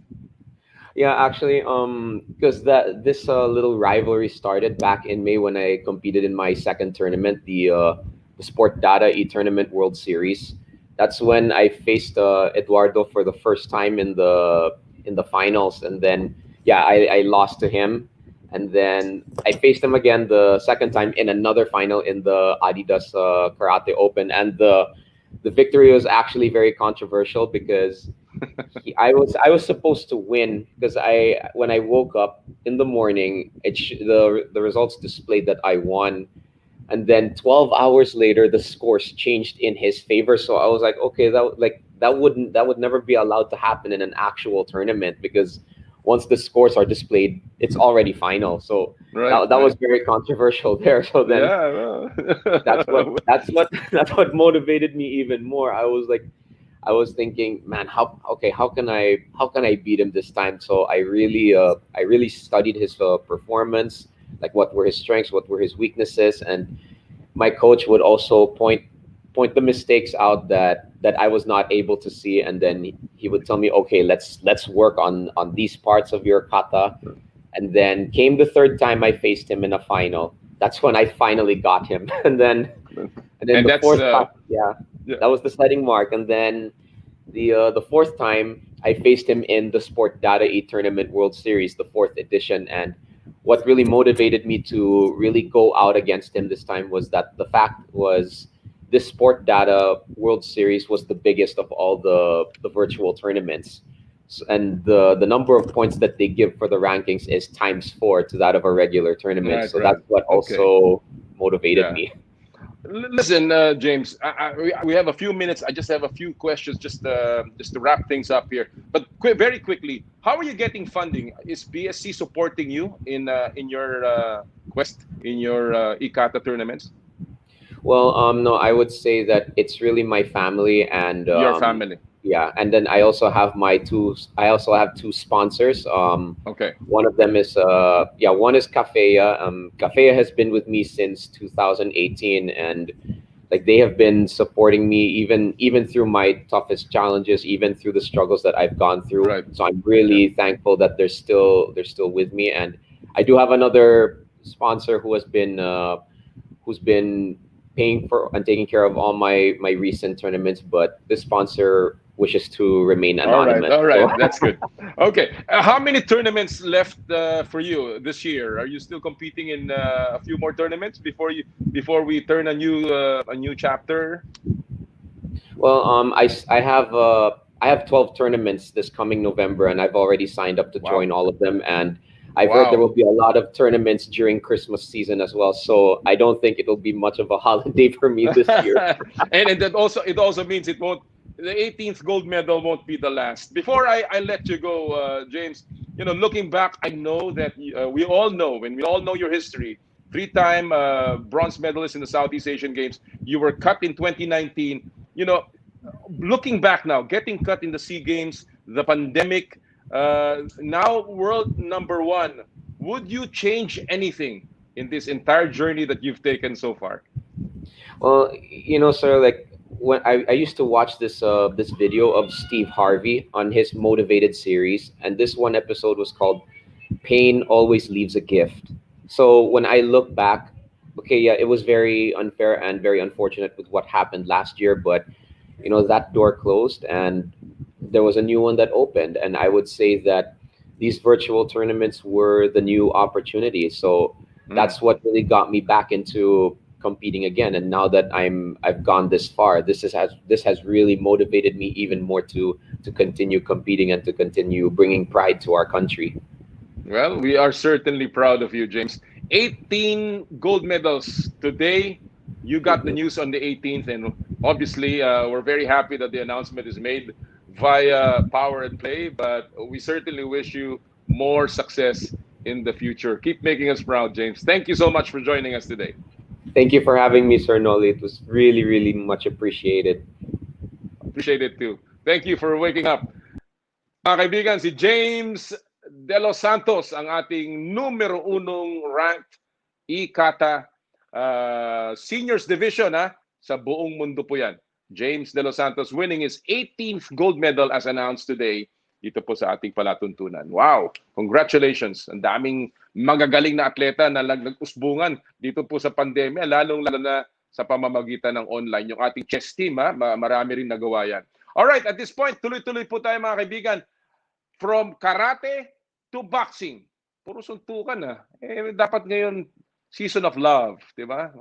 Yeah, actually, because this little rivalry started back in May when I competed in my second tournament, the Sport Data E-Tournament World Series. That's when I faced Eduardo for the first time in the finals, and then yeah, I lost to him, and then I faced him again the second time in another final in the Adidas Karate Open, and the victory was actually very controversial because I was supposed to win because when I woke up in the morning, the results displayed that I won, and then 12 hours later the scores changed in his favor. So I was like, okay, that would never be allowed to happen in an actual tournament because once the scores are displayed, it's already final. So that was very controversial there. So then that's what motivated me even more. I was thinking, man, how can I beat him this time? So I really studied his performance, like what were his strengths, what were his weaknesses, and my coach would also point the mistakes out that I was not able to see, and then he would tell me, okay, let's work on these parts of your kata. And then came the third time I faced him in a final. That's when I finally got him, and then the fourth time, yeah. That was the setting mark. And then the fourth time I faced him in the Sport Data E-Tournament World Series, the fourth edition. And what really motivated me to really go out against him this time was that the fact was this Sport Data World Series was the biggest of all the virtual tournaments. And the number of points that they give for the rankings is ×4 to that of a regular tournament. That's what also motivated me. Listen, James, we have a few minutes. I just have a few questions just to wrap things up here. But very quickly, how are you getting funding? Is BSC supporting you in your quest, in your IKATA tournaments? Well, no, I would say that it's really my family and your family. Yeah, and then I also have two sponsors. Okay. One of them is one is Cafeya. Cafeya has been with me since 2018, and like they have been supporting me even through my toughest challenges, even through the struggles that I've gone through. Right. So I'm really thankful that they're still with me. And I do have another sponsor who's been paying for and taking care of all my recent tournaments, but this sponsor wishes to remain anonymous. All right. That's good. Okay, how many tournaments left for you this year? Are you still competing in a few more tournaments before we turn a new chapter? Well, I have 12 tournaments this coming November, and I've already signed up to join all of them. And I've heard there will be a lot of tournaments during Christmas season as well. So I don't think it'll be much of a holiday for me this year. and it also means the 18th gold medal won't be the last. Before I let you go, James, looking back, I know that we all know your history. 3-time bronze medalist in the Southeast Asian Games. You were cut in 2019. Looking back now, getting cut in the SEA Games, the pandemic, now world number 1. Would you change anything in this entire journey that you've taken so far? Well, sir, like when I used to watch this video of Steve Harvey on his Motivated series, and this one episode was called "Pain Always Leaves a Gift." So when I look back, okay, yeah, it was very unfair and very unfortunate with what happened last year, but that door closed and there was a new one that opened, and I would say that these virtual tournaments were the new opportunity. So that's what really got me back into competing again. And now that I've gone this far, this has really motivated me even more to continue competing and to continue bringing pride to our country. Well, we are certainly proud of you, James. 18 gold medals today. You got the news on the 18th, and obviously, we're very happy that the announcement is made via Power and Play. But we certainly wish you more success in the future. Keep making us proud, James. Thank you so much for joining us today. Thank you for having me, Sir Nolly. It was really, really much appreciated. Appreciate it too. Thank you for waking up. Mga kaibigan, si James De Los Santos, ang ating numero unong ranked IKATA Seniors Division sa buong mundo po yan. James De Los Santos winning his 18th gold medal as announced today dito po sa ating palatuntunan. Wow! Congratulations! Ang daming magagaling na atleta na nag-usbungan dito po sa pandemya, lalong-lalo na sa pamamagitan ng online. Yung ating chess team, marami rin nagawa yan. Alright, at this point, tuloy-tuloy po tayo mga kaibigan. From karate to boxing. Puro suntukan dapat ngayon season of love, di ba?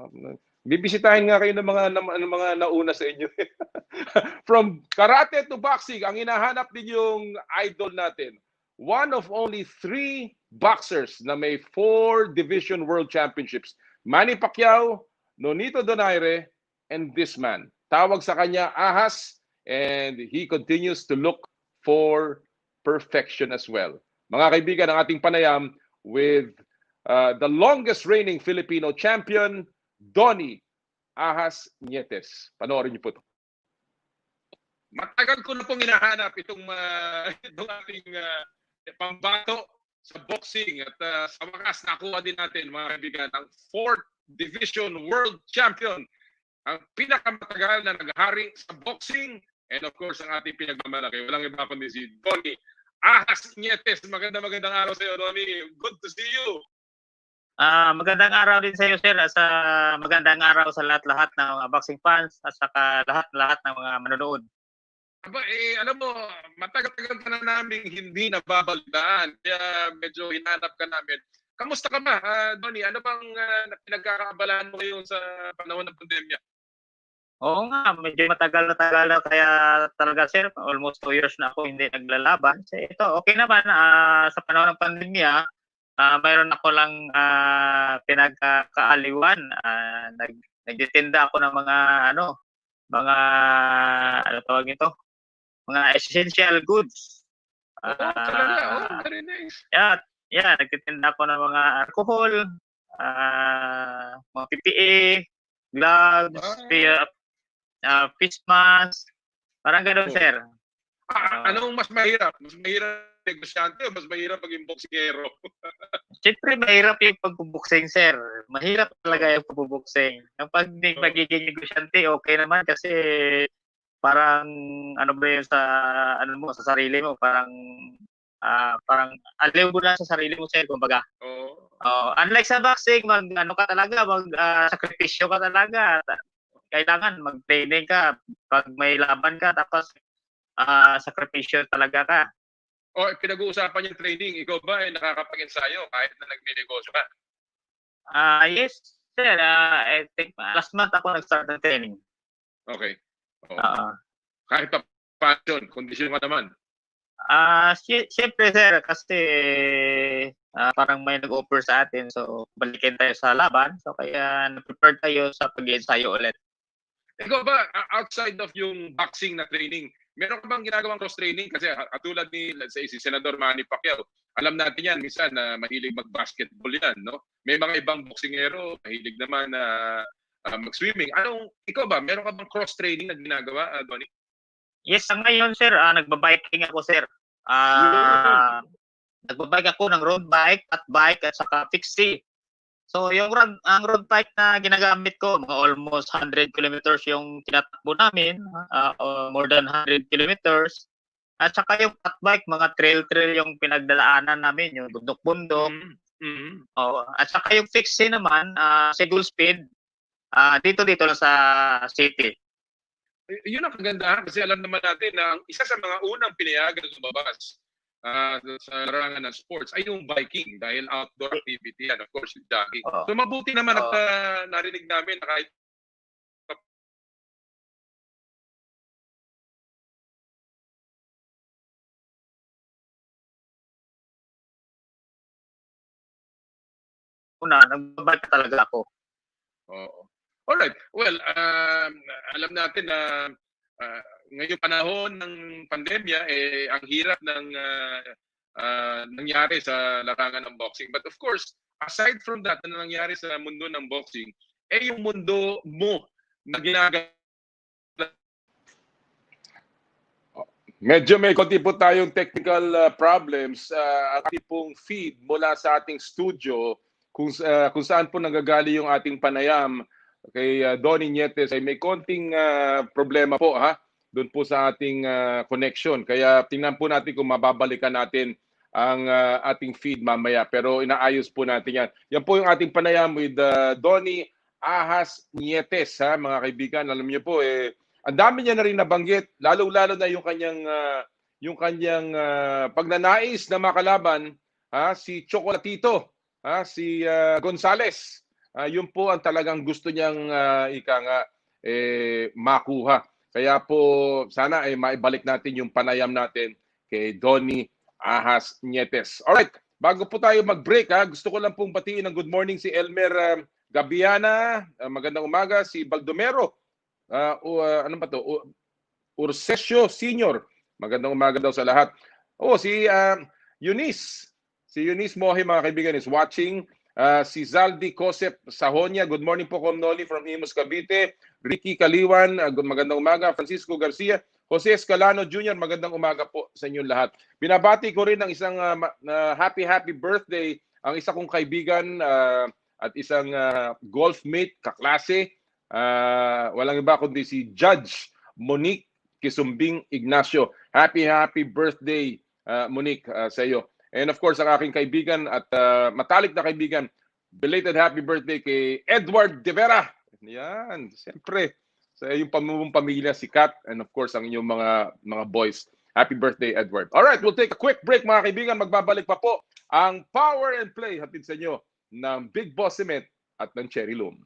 Bibisitahin nga kayo ng mga nauna sa inyo. From karate to boxing, ang hinahanap din yung idol natin. One of only 3 boxers na may 4 division world championships. Manny Pacquiao, Nonito Donaire, and this man. Tawag sa kanya Ahas, and he continues to look for perfection as well. Mga kaibigan, ang ating panayam with the longest reigning Filipino champion, Donnie Ahas Nietes. Panoorin niyo po ito. Matagal ko na pong hinahanap itong ating pambato sa boxing at sa wakas nakuha din natin mga kaibigan ang 4th Division World Champion, ang pinakamatagal na naghari sa boxing. And of course, ang ating pinagmamalaki, walang iba kundi si Donnie Ahas Nietes. Magandang araw sa iyo, Donnie. Good to see you. Magandang araw din sa iyo, sir. Magandang araw sa lahat-lahat ng mga boxing fans at saka lahat-lahat ng mga manonood. Aba, alam mo, matagal-tagal ka na namin hindi nababalitaan. Kaya medyo hinanap ka namin. Kamusta ka ba, Donnie? Ano bang pinagkakaabalahan mo ngayon sa panahon ng pandemya? Oo nga, medyo matagal na kaya talaga, sir, almost 2 years na ako hindi naglalaban. So, ito, okay naman. Sa panahon ng pandemya, mayroon ako lang pinagkakaaliwan. Nagtitinda ako ng mga tawag ito? Mga essential goods. Talaga. Very nice. Yeah, nagtitinda ako ng mga alcohol, mga PPE, gloves, face mask, parang gano'n, sir. Anong mas mahirap? Mas mahirap negosyante o mas mahirap maging boksingero? Siyempre, mahirap yung pagbubuksing, sir. Mahirap talaga yung pagbubuksing. Yung magiging negosyante, okay naman kasi parang sa sarili mo, parang aliw mo na sa sarili mo, sir, kumbaga. Unlike sa boxing, sakripisyo ka talaga. Kailangan mag-training ka pag may laban ka, tapos sakripisyo talaga ka. Pinag-uusapan yung training. Ikaw ba ay nakakapag-ensayo kahit na nagninegosyo ka? Yes, sir. I think last month ako nag-start ng training. Okay. Kahit pa passion, kondisyon ka naman. Siyempre, sir, kasi parang may nag-offer sa atin, so balikin tayo sa laban. So kaya na-prepare tayo sa pag-ensayo ulit. Ikaw ba, outside of yung boxing na training, meron ka bang ginagawang cross-training? Kasi katulad ni, let's say, si Senador Manny Pacquiao, alam natin yan, minsan na mahilig mag-basketball yan, no? May mga ibang boksingero, mahilig naman na mag-swimming. Ikaw ba, meron ka bang cross-training na ginagawa, Donnie? Yes, ngayon, sir, nagbabiking ako, sir. Nagbabike ako ng road bike, at bike, at saka fixie. So, ang road bike na ginagamit ko, mga almost 100 kilometers yung tinatakbo namin, more than 100 kilometers. At saka yung fat bike, mga trail yung pinagdalaanan namin, yung bundok-bundok. At saka yung fixie naman, single speed, dito lang sa city. Yun ang kagandahan kasi alam naman natin na isa sa mga unang pinayagan lumabas sa larangan ng sports ay yung biking dahil outdoor activity yan, of course, yung jogging. So mabuti naman at narinig namin na kahit nagbabike talaga ako. Oo. Alright. Well, alam natin na ngayong panahon ng pandemya, ang hirap ng nangyari sa larangan ng boxing. But of course, aside from that, na nangyari sa mundo ng boxing, yung mundo mo na ginagawa. Medyo may konti po tayong technical problems. Ang ating pong feed mula sa ating studio, kung saan po nangagali yung ating panayam kay Donnie Nietes, ay may konting problema po doon po sa ating connection. Kaya tingnan po natin kung mababalikan natin ang ating feed mamaya. Pero inaayos po natin yan. Yan po yung ating panayam with Donnie Ahas Nietes, mga kaibigan. Alam niyo po, ang dami niya na rin nabanggit, lalo-lalo na yung kanyang pagnanais na makalaban, si Chocolatito, si Gonzales. Yun po ang talagang gusto niyang makuha. Kaya po sana maibalik natin yung panayam natin kay Donnie Ahas Nietes. Alright, bago po tayo mag-break, gusto ko lang pong batiin ng good morning si Elmer Gabiana. Magandang umaga. Si Baldomero. Ano ba to? Ursesio Senior. Magandang umaga daw sa lahat. Si Eunice. Si Eunice Mohe, mga kaibigan, is watching. Si Zaldi Cosep Sahonia. Good morning po, Comnoli from Imus, Cavite. Ricky Kaliwan. Magandang umaga. Francisco Garcia. Jose Escalano Jr. Magandang umaga po sa inyong lahat. Binabati ko rin ng isang happy birthday ang isa kong kaibigan at isang golf mate, kaklase. Walang iba kundi si Judge Monique Kisumbing Ignacio. Happy birthday, Monique, sa iyo. And of course, ang aking kaibigan at matalik na kaibigan, belated happy birthday kay Edward De Vera. Yan, siyempre. Sa iyong pamilya, si Kat, and of course, ang inyong mga boys. Happy birthday, Edward. Alright, we'll take a quick break, mga kaibigan. Magbabalik pa po ang Power and Play hatid sa inyo ng Big Boss Cement at ng Cherry Loom.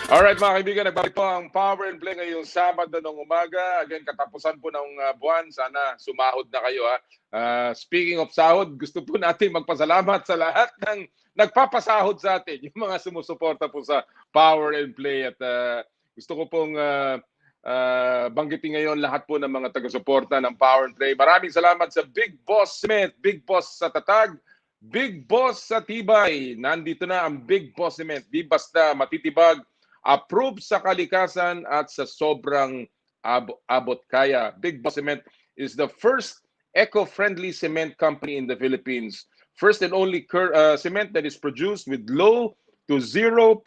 Alright mga kaibigan, nagbalik po ang Power and Play ngayong Sabado ng umaga. Again, katapusan po ng buwan. Sana sumahod na kayo. Speaking of sahod, gusto po natin magpasalamat sa lahat ng nagpapasahod sa atin. Yung mga sumusuporta po sa Power and Play. At gusto ko pong banggitin ngayon lahat po ng mga taga-suporta ng Power and Play. Maraming salamat sa Big Boss Cement, Big Boss sa Tatag, Big Boss sa Tibay. Nandito na ang Big Boss Cement. Di basta matitibag, approved sa kalikasan at sa sobrang abot kaya. Big Boss Cement is the first eco-friendly cement company in the Philippines. First and only cement that is produced with low to 0%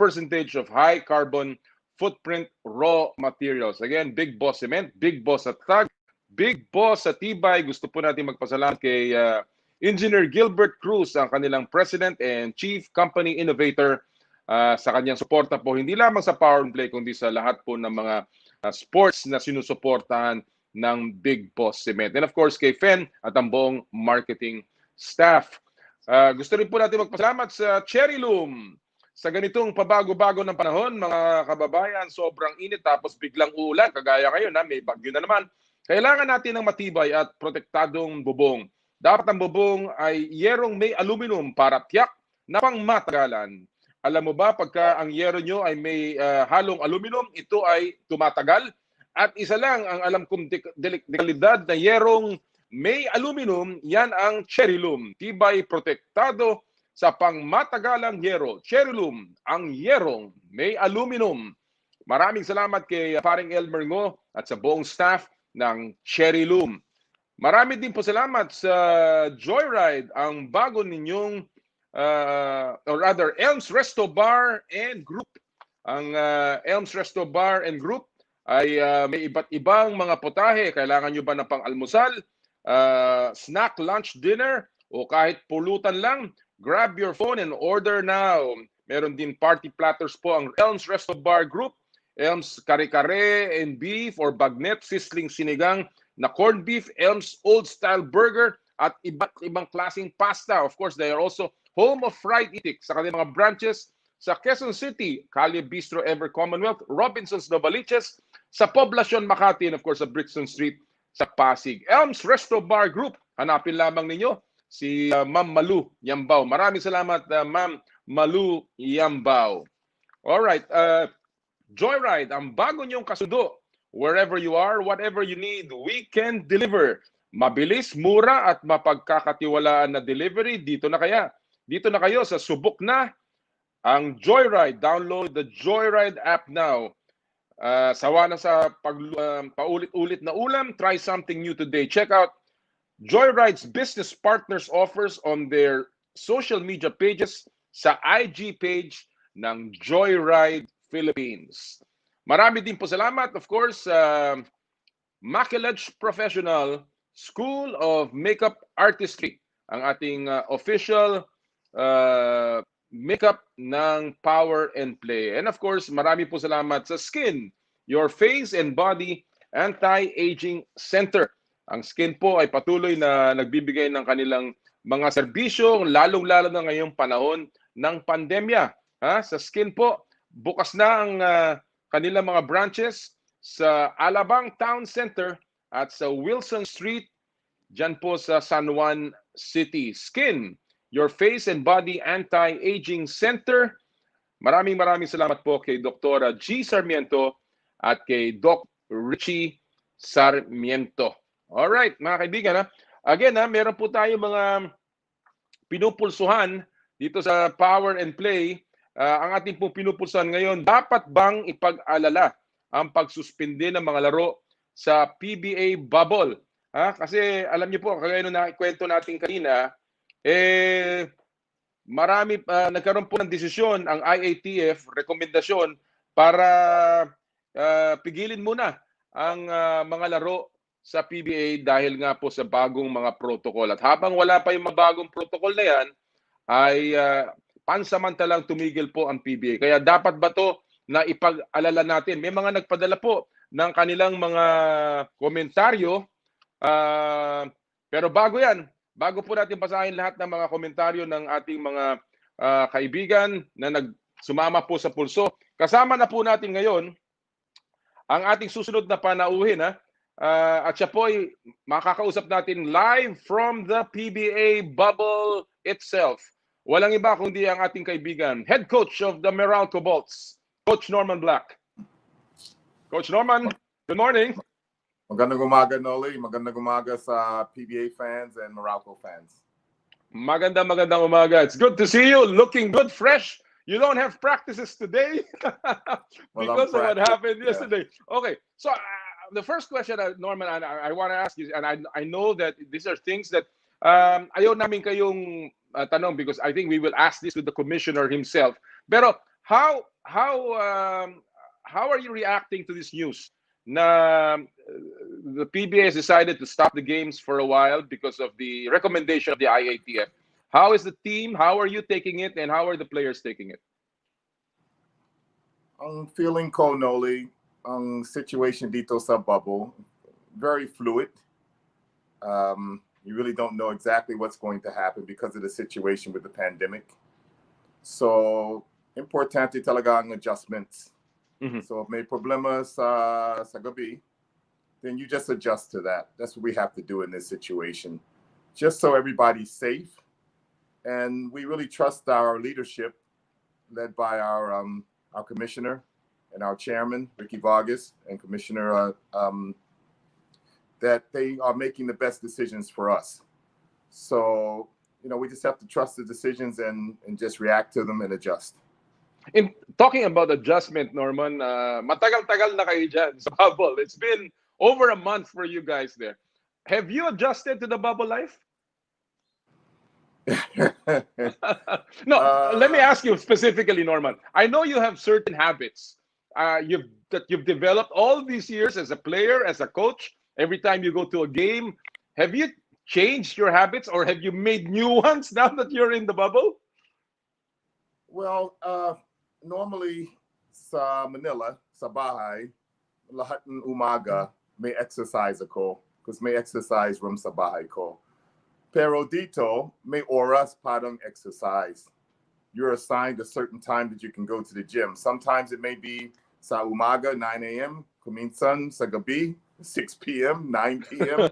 of high carbon footprint raw materials. Again, Big Boss Cement, Big Boss at Tag, Big Boss sa Tibay. Gusto po natin magpasalamat kay Engineer Gilbert Cruz, ang kanilang President and Chief Company Innovator, sa kanyang suporta po, hindi lamang sa Power and Play, kundi sa lahat po ng mga sports na sinusuportahan ng Big Boss Cement. And of course, kay Fen at ang buong marketing staff. Gusto rin po natin magpasalamat sa Cherry Loom. Sa ganitong pabago-bago ng panahon, mga kababayan, sobrang init tapos biglang uulan, kagaya ngayon, may bagyo na naman. Kailangan natin ng matibay at protektadong bubong. Dapat ang bubong ay yerong may aluminum para tiyak na pangmatagalan. Alam mo ba, pagka ang yero nyo ay may halong aluminum, ito ay tumatagal. At isa lang ang alam kong dekalidad na yerong may aluminum, yan ang Cherry Loom. Tibay protektado sa pangmatagalang yero. Cherry Loom, ang yerong may aluminum. Maraming salamat kay paring Elmer Ngo at sa buong staff ng Cherry Loom. Marami din po salamat sa Joyride, ang bago ninyong or rather Elms Resto Bar and Group. Ang Elms Resto Bar and Group ay may iba't ibang mga potahe. Kailangan nyo ba ng pang-almusal, snack, lunch, dinner, o kahit pulutan lang? Grab your phone and order now. Meron din party platters po ang Elms Resto Bar Group. Elms Kare-Kare and Beef or Bagnet Sizzling Sinigang na corned beef, Elms Old Style Burger, at iba't ibang klaseng pasta. Of course, they are also home of fried itik sa kanilang mga branches sa Quezon City, Calle Bistro Ever Commonwealth, Robinsons Novaliches, sa Poblacion Makati, and of course sa Brixton Street sa Pasig. Elms Resto Bar Group, hanapin lamang ninyo si Ma'am Malu Yambao. Maraming salamat, Ma'am Malu Yambao. Alright, Joyride, ang bago niyong kasundo. Wherever you are, whatever you need, we can deliver. Mabilis, mura at mapagkakatiwalaan na delivery. Dito na kayo sa subok na ang Joyride. Download the Joyride app now. Sawa na sa paulit-ulit na ulam, try something new today. Check out Joyride's business partners offers on their social media pages sa IG page ng Joyride Philippines. Marami din po salamat, of course, Maquillage Professional School of Makeup Artistry, ang ating official makeup ng Power and Play. And of course, marami po salamat sa Skin, Your Face and Body Anti-Aging Center. Ang Skin po ay patuloy na nagbibigay ng kanilang mga serbisyo, lalong-lalo na ngayong panahon ng pandemya. Sa Skin po, bukas na ang kanilang mga branches sa Alabang Town Center at sa Wilson Street, dyan po sa San Juan City. Skin, Your Face and Body Anti-Aging Center. Maraming salamat po kay Dr. G. Sarmiento at kay Doc Richie Sarmiento. Alright, mga kaibigan. Again, meron po tayo mga pinupulsuhan dito sa Power and Play. Ang ating pong pinupulsuhan ngayon, dapat bang ipag-alala ang pagsuspinde ng mga laro sa PBA bubble? Kasi alam niyo po, kagaya nung nakikwento natin kanina, nagkaroon po ng desisyon ang IATF, rekomendasyon para pigilin muna ang mga laro sa PBA dahil nga po sa bagong mga protocol. At habang wala pa yung mga bagong protocol na yan, ay pansamantalang tumigil po ang PBA. Kaya dapat ba to na ipag-alala natin? May mga nagpadala po ng kanilang mga komentaryo. Pero bago po natin basahin lahat ng mga komentaryo ng ating mga kaibigan na sumama po sa pulso. Kasama na po natin ngayon ang ating susunod na panauhin. At siya po ay makakausap natin live from the PBA bubble itself. Walang iba kundi ang ating kaibigan, head coach of the Meralco Bolts, Coach Norman Black. Coach Norman, good morning. Magandang umaga, Noli. Magandang umaga sa PBA fans and Meralco fans. Magandang umaga. It's good to see you. Looking good, fresh. You don't have practices today because of what happened yesterday. Okay, so the first question, Norman, I want to ask you, and I know that these are things that ayaw namin kayong tanong because I think we will ask this to the commissioner himself. Pero how are you reacting to this news? Na the PBA has decided to stop the games for a while because of the recommendation of the IATF. How is the team? How are you taking it? And how are the players taking it? Ang feeling ko, Noli, ang situation dito sa bubble, very fluid. You really don't know exactly what's going to happen because of the situation with the pandemic. So, importante talaga ang adjustments. Mhm. So if may problema sa gabi, then you just adjust to that. That's what we have to do in this situation. Just so everybody's safe. And we really trust our leadership, led by our commissioner and our chairman, Ricky Vargas, and Commissioner, that they are making the best decisions for us. So, we just have to trust the decisions and just react to them and adjust. In talking about adjustment, Norman, matagal-tagal na kayo dyan sa bubble. It's been over a month for you guys there. Have you adjusted to the bubble life? No, let me ask you specifically, Norman. I know you have certain habits that you've developed all these years as a player, as a coach. Every time you go to a game, have you changed your habits or have you made new ones now that you're in the bubble? Well, normally sa Manila, sa bahay, lahat ng umaga may exercise ako because may exercise room sa bahay ko. Pero dito, may oras parang exercise. You're assigned a certain time that you can go to the gym. Sometimes it may be sa umaga, 9 a.m., kuminsan sa gabi, 6 p.m., 9 p.m.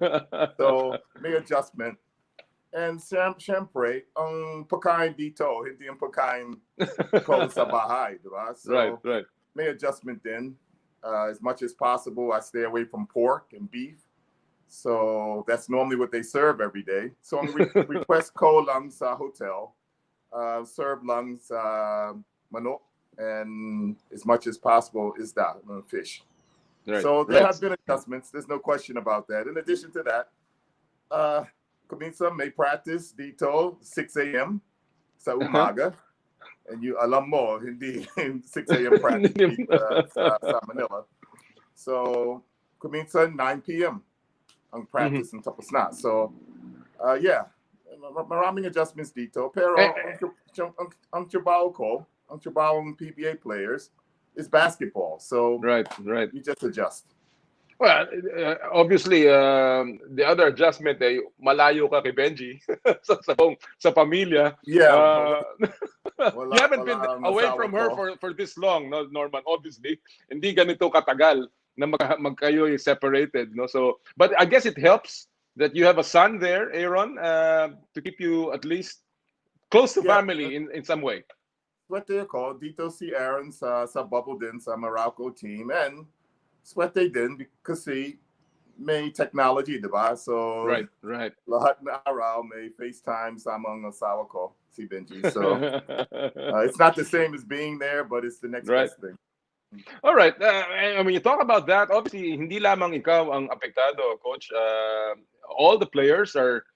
So, may adjustment. And syempre, ang pagkain dito, hindi ang pagkain ko sa bahay, diba? So, right. May adjustment din. As much as possible, I stay away from pork and beef. So that's normally what they serve every day. So ang request ko lang sa hotel, serve lang sa manok, and as much as possible is that fish. Right, so there have been adjustments. There's no question about that. In addition to that, Kuminsa may practice dito 6 a.m. sa umaga. And you alam mo, hindi 6 a.m. practice sa Manila. So Kuminsa 9 p.m. ang practice and tapos na. So yeah, maraming adjustments dito. Pero ang trabaho ko, ang trabaho ng PBA players is basketball. So right. You just adjust. Well, obviously, the other adjustment ay malayo ka kay Benji sa pamilya. Yeah. You haven't been away from her for this long, no, Norman. Obviously, hindi ganito katagal na magkayo separated, no. So, but I guess it helps that you have a son there, Aaron, to keep you at least close to family in some way. Swerte ko dito si Aaron sa bubble din sa Meralco team, and swerte din kasi may technology, diba? So right. Lahat na araw may FaceTime sa mga asawa ko, si Benji. So it's not the same as being there, but it's the next best thing. All right. When you talk about that, obviously, hindi lamang ikaw ang apektado, Coach. All the players are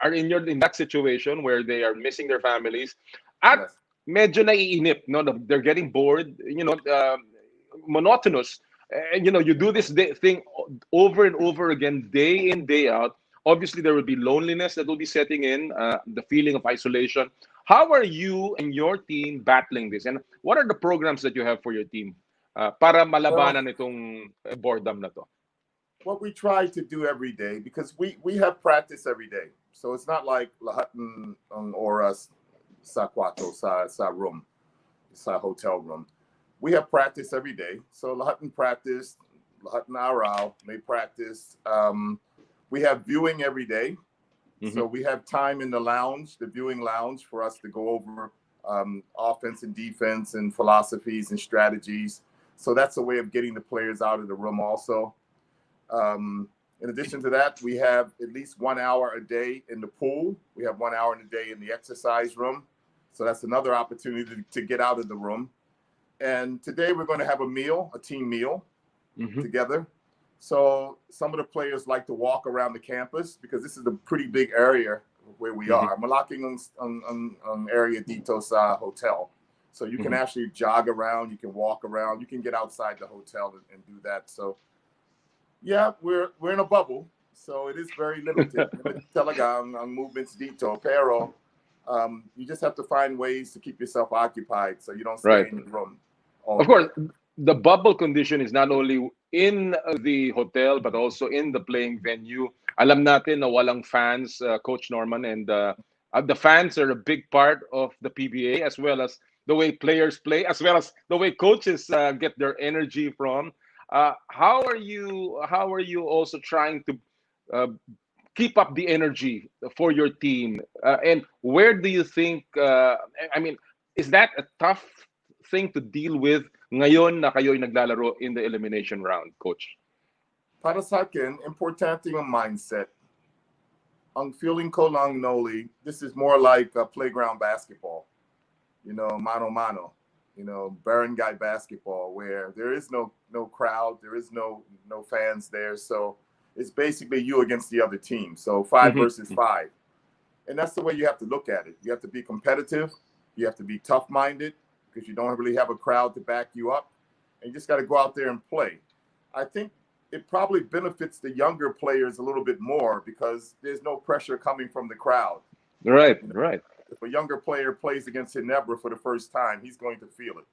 in that situation where they are missing their families. At medyo naiinip, no? They're getting bored, monotonous. And you do this thing over and over again, day in, day out. Obviously, there will be loneliness that will be setting in, the feeling of isolation. How are you and your team battling this? And what are the programs that you have for your team para malabanan itong boredom na to? What we try to do every day, because we have practice every day. So it's not like lahat ng oras sa kwarto, sa room. sa hotel room. We have practice every day. So lahat ng practice, lahat ng araw may practice. We have viewing every day. So we have time in the lounge, the viewing lounge, for us to go over offense and defense and philosophies and strategies. So that's a way of getting the players out of the room also. In addition to that, we have at least 1 hour a day in the pool. We have 1 hour in a day in the exercise room. So that's another opportunity to get out of the room. And today we're going to have a meal, a team meal together. So some of the players like to walk around the campus because this is a pretty big area where we are. Malaking ang area dito sa hotel. So you can actually jog around, you can walk around, you can get outside the hotel and do that. So yeah, we're in a bubble. So it is very limited. Talaga ang movements dito. Pero you just have to find ways to keep yourself occupied so you don't stay in the room. Of course, the bubble condition is not only in the hotel but also in the playing venue. Alam natin na walang fans, Coach Norman, and the fans are a big part of the PBA, as well as the way players play, as well as the way coaches get their energy from. How are you also trying to keep up the energy for your team? And where do you think? I mean, is that a tough thing to deal with ngayon na kayo'y naglalaro in the elimination round, Coach? Para sa akin, importante yung mindset. Ang feeling ko lang, Noli, this is more like a playground basketball. You know, mano-mano. You know, barangay basketball, where there is no crowd, there is no fans there. So it's basically you against the other team. So 5 versus 5. And that's the way you have to look at it. You have to be competitive. You have to be tough-minded, because you don't really have a crowd to back you up. And you just got to go out there and play. I think it probably benefits the younger players a little bit more because there's no pressure coming from the crowd. Right. If a younger player plays against Ginebra for the first time, he's going to feel it.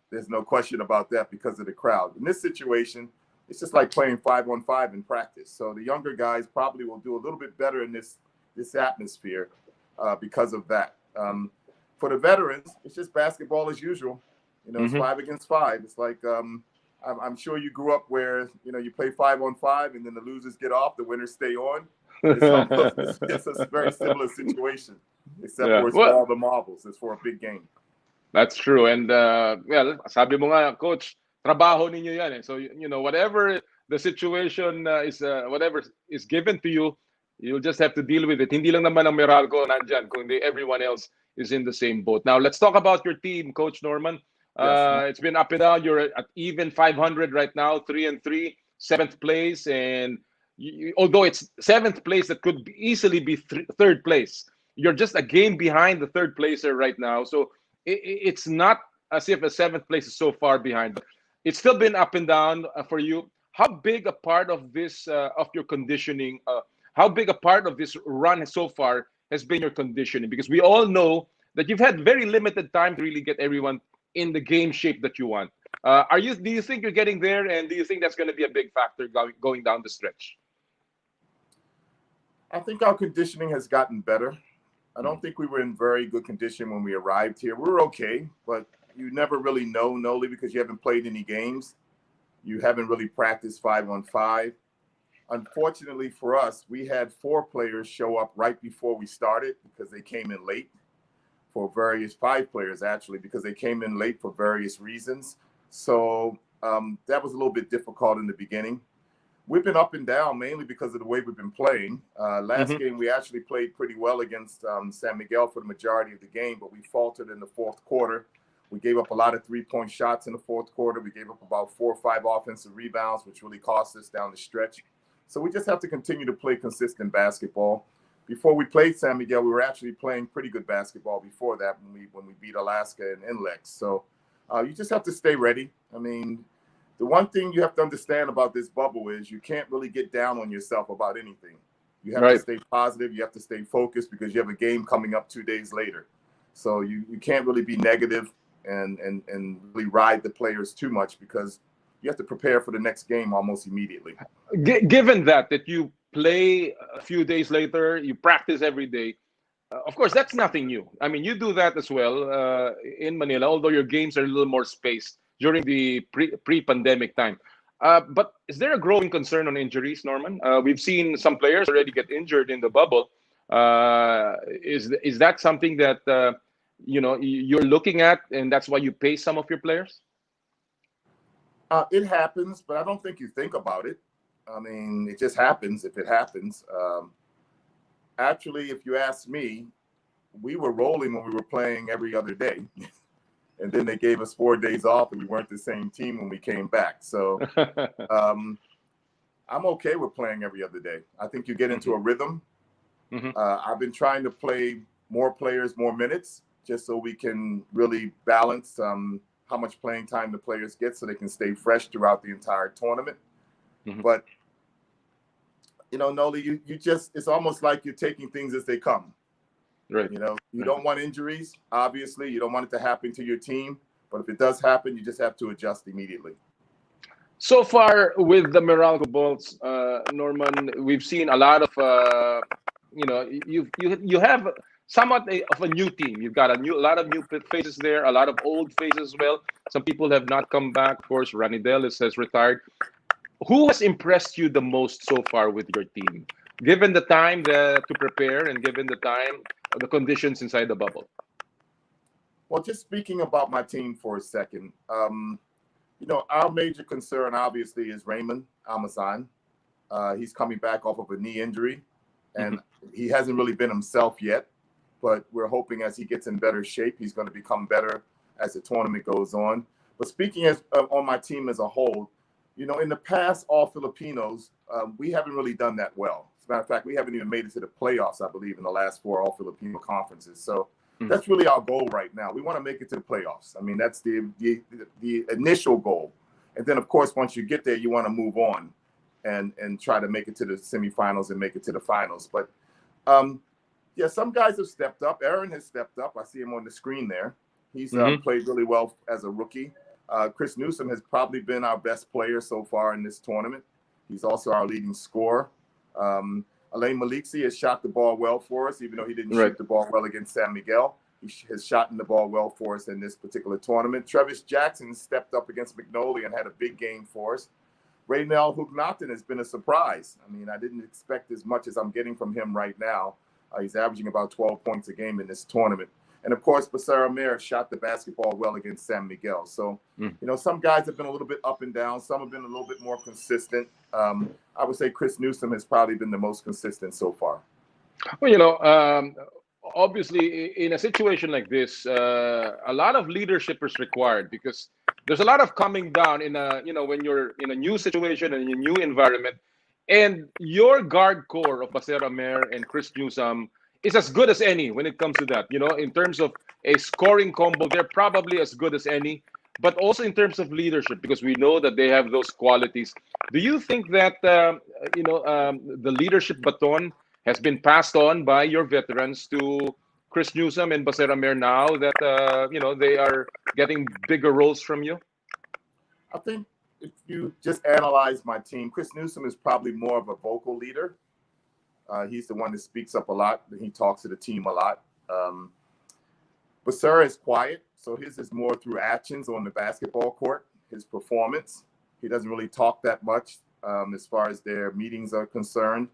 There's no question about that because of the crowd. In this situation, it's just like playing 5-on-5 in practice. So the younger guys probably will do a little bit better in this atmosphere because of that. For the veterans, it's just basketball as usual. You know, it's 5 against 5. It's like I'm sure you grew up where, you know, you play 5-on-5 and then the losers get off, the winners stay on. It's a very similar situation, except for it's for all the marbles. It's for a big game. That's true. And well, sabi mo nga, Coach, trabaho ninyo yan. Eh. So you know, whatever the situation whatever is given to you, you'll just have to deal with it. Hindi lang naman ang Meralco nandyan, kundi everyone else is in the same boat. Now, let's talk about your team, Coach Norman. It's been up and down. You're at even 500 right now, 3-3, 7th place, and although it's 7th place, that could easily be 3rd place. You're just a game behind the 3rd placer right now, so it's not as if a 7th place is so far behind. But it's still been up and down for you. How big a part of this of your conditioning? How big a part of this run so far has been your conditioning? Because we all know that you've had very limited time to really get everyone in the game shape that you want. Do you think you're getting there, and do you think that's going to be a big factor going down the stretch? I think our conditioning has gotten better. I don't think we were in very good condition when we arrived here. We were okay, but you never really know, Noli, because you haven't played any games. You haven't really practiced 5-on-5. Unfortunately for us, we had 4 players show up right before we started because they came in late. 5 players actually, because they came in late for various reasons. So that was a little bit difficult in the beginning. We've been up and down mainly because of the way we've been playing. Last game, we actually played pretty well against San Miguel for the majority of the game, but we faltered in the 4th quarter. We gave up a lot of 3-point shots in the 4th quarter. We gave up about 4 or 5 offensive rebounds, which really cost us down the stretch. So we just have to continue to play consistent basketball. Before we played San Miguel, we were actually playing pretty good basketball before that when we beat Alaska and NLEX. So you just have to stay ready. I mean, the one thing you have to understand about this bubble is you can't really get down on yourself about anything. You have to stay positive. You have to stay focused because you have a game coming up 2 days later. So you can't really be negative and really ride the players too much because you have to prepare for the next game almost immediately. Given that you play a few days later, you practice every day, of course, that's nothing new. I mean, you do that as well in Manila, although your games are a little more spaced during the pre-pandemic time. But is there a growing concern on injuries, Norman? We've seen some players already get injured in the bubble. Is that something that you're looking at, and that's why you pay some of your players? It happens, but I don't think you think about it. I mean, it just happens if it happens. Actually, if you ask me, we were rolling when we were playing every other day. And then they gave us 4 days off and we weren't the same team when we came back. So I'm okay with playing every other day. I think you get into a rhythm. Mhm. I've been trying to play more players, more minutes, just so we can really balance how much playing time the players get so they can stay fresh throughout the entire tournament. Mhm. But Noli, you just, it's almost like you're taking things as they come. Right. You don't want injuries, obviously. You don't want it to happen to your team. But if it does happen, you just have to adjust immediately. So far with the Meralco Bolts, Norman, we've seen a lot of you have somewhat of a new team. You've got a lot of new faces there, a lot of old faces as well. Some people have not come back. Of course, Ranidel has retired. Who has impressed you the most so far with your team, given the time to prepare and given the conditions inside the bubble? Well, just speaking about my team for a second, our major concern obviously is Raymond Amazon. He's coming back off of a knee injury, and he hasn't really been himself yet. But we're hoping as he gets in better shape, he's going to become better as the tournament goes on. But speaking on my team as a whole, in the past, all Filipinos, we haven't really done that well. As a matter of fact, we haven't even made it to the playoffs, I believe, in the last 4 all Filipino conferences. So that's really our goal right now. We want to make it to the playoffs. I mean, that's the initial goal. And then, of course, once you get there, you want to move on and try to make it to the semifinals and make it to the finals. But some guys have stepped up. Aaron has stepped up. I see him on the screen there. He's played really well as a rookie. Chris Newsom has probably been our best player so far in this tournament. He's also our leading scorer. Alain Maliksi has shot the ball well for us, even though he didn't shoot the ball well against San Miguel. He has shot the ball well for us in this particular tournament. Travis Jackson stepped up against Magnolia and had a big game for us. Raynel Hugnaten has been a surprise. I mean, I didn't expect as much as I'm getting from him right now. He's averaging about 12 points a game in this tournament. And of course, Becerra Mir shot the basketball well against San Miguel. So, some guys have been a little bit up and down. Some have been a little bit more consistent. I would say Chris Newsom has probably been the most consistent so far. Well, obviously, in a situation like this, a lot of leadership is required because there's a lot of coming down when you're in a new situation and a new environment. And your guard core of Becerra Mir and Chris Newsom is as good as any when it comes to that. In terms of a scoring combo, they're probably as good as any, but also in terms of leadership, because we know that they have those qualities. Do you think that, the leadership baton has been passed on by your veterans to Chris Newsom and Becerra Mir now that, they are getting bigger roles from you? I think if you just analyze my team, Chris Newsom is probably more of a vocal leader. He's the one that speaks up a lot. He talks to the team a lot. Becerra is quiet, so his is more through actions on the basketball court, his performance. He doesn't really talk that much as far as their meetings are concerned.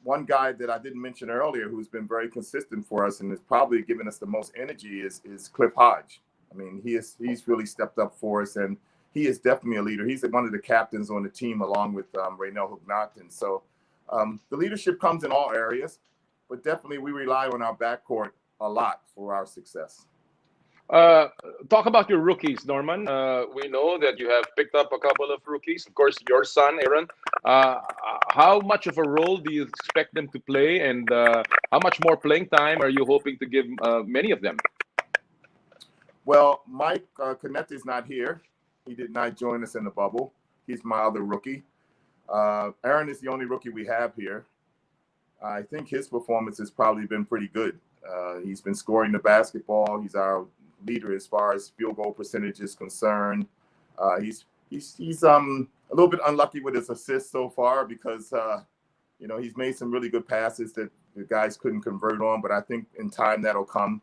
One guy that I didn't mention earlier who's been very consistent for us and has probably given us the most energy is Cliff Hodge. I mean, he's really stepped up for us, and he is definitely a leader. He's one of the captains on the team along with Raynel Hugnaten. So the leadership comes in all areas, but definitely we rely on our backcourt a lot for our success. Talk about your rookies, Norman. We know that you have picked up a couple of rookies. Of course, your son, Aaron. How much of a role do you expect them to play, and how much more playing time are you hoping to give many of them? Well, Mike Canete is not here. He did not join us in the bubble. He's my other rookie. Aaron is the only rookie we have here. I think his performance has probably been pretty good. He's been scoring the basketball. He's our leader as far as field goal percentage is concerned. He's a little bit unlucky with his assists so far because he's made some really good passes that the guys couldn't convert on, but I think in time that'll come.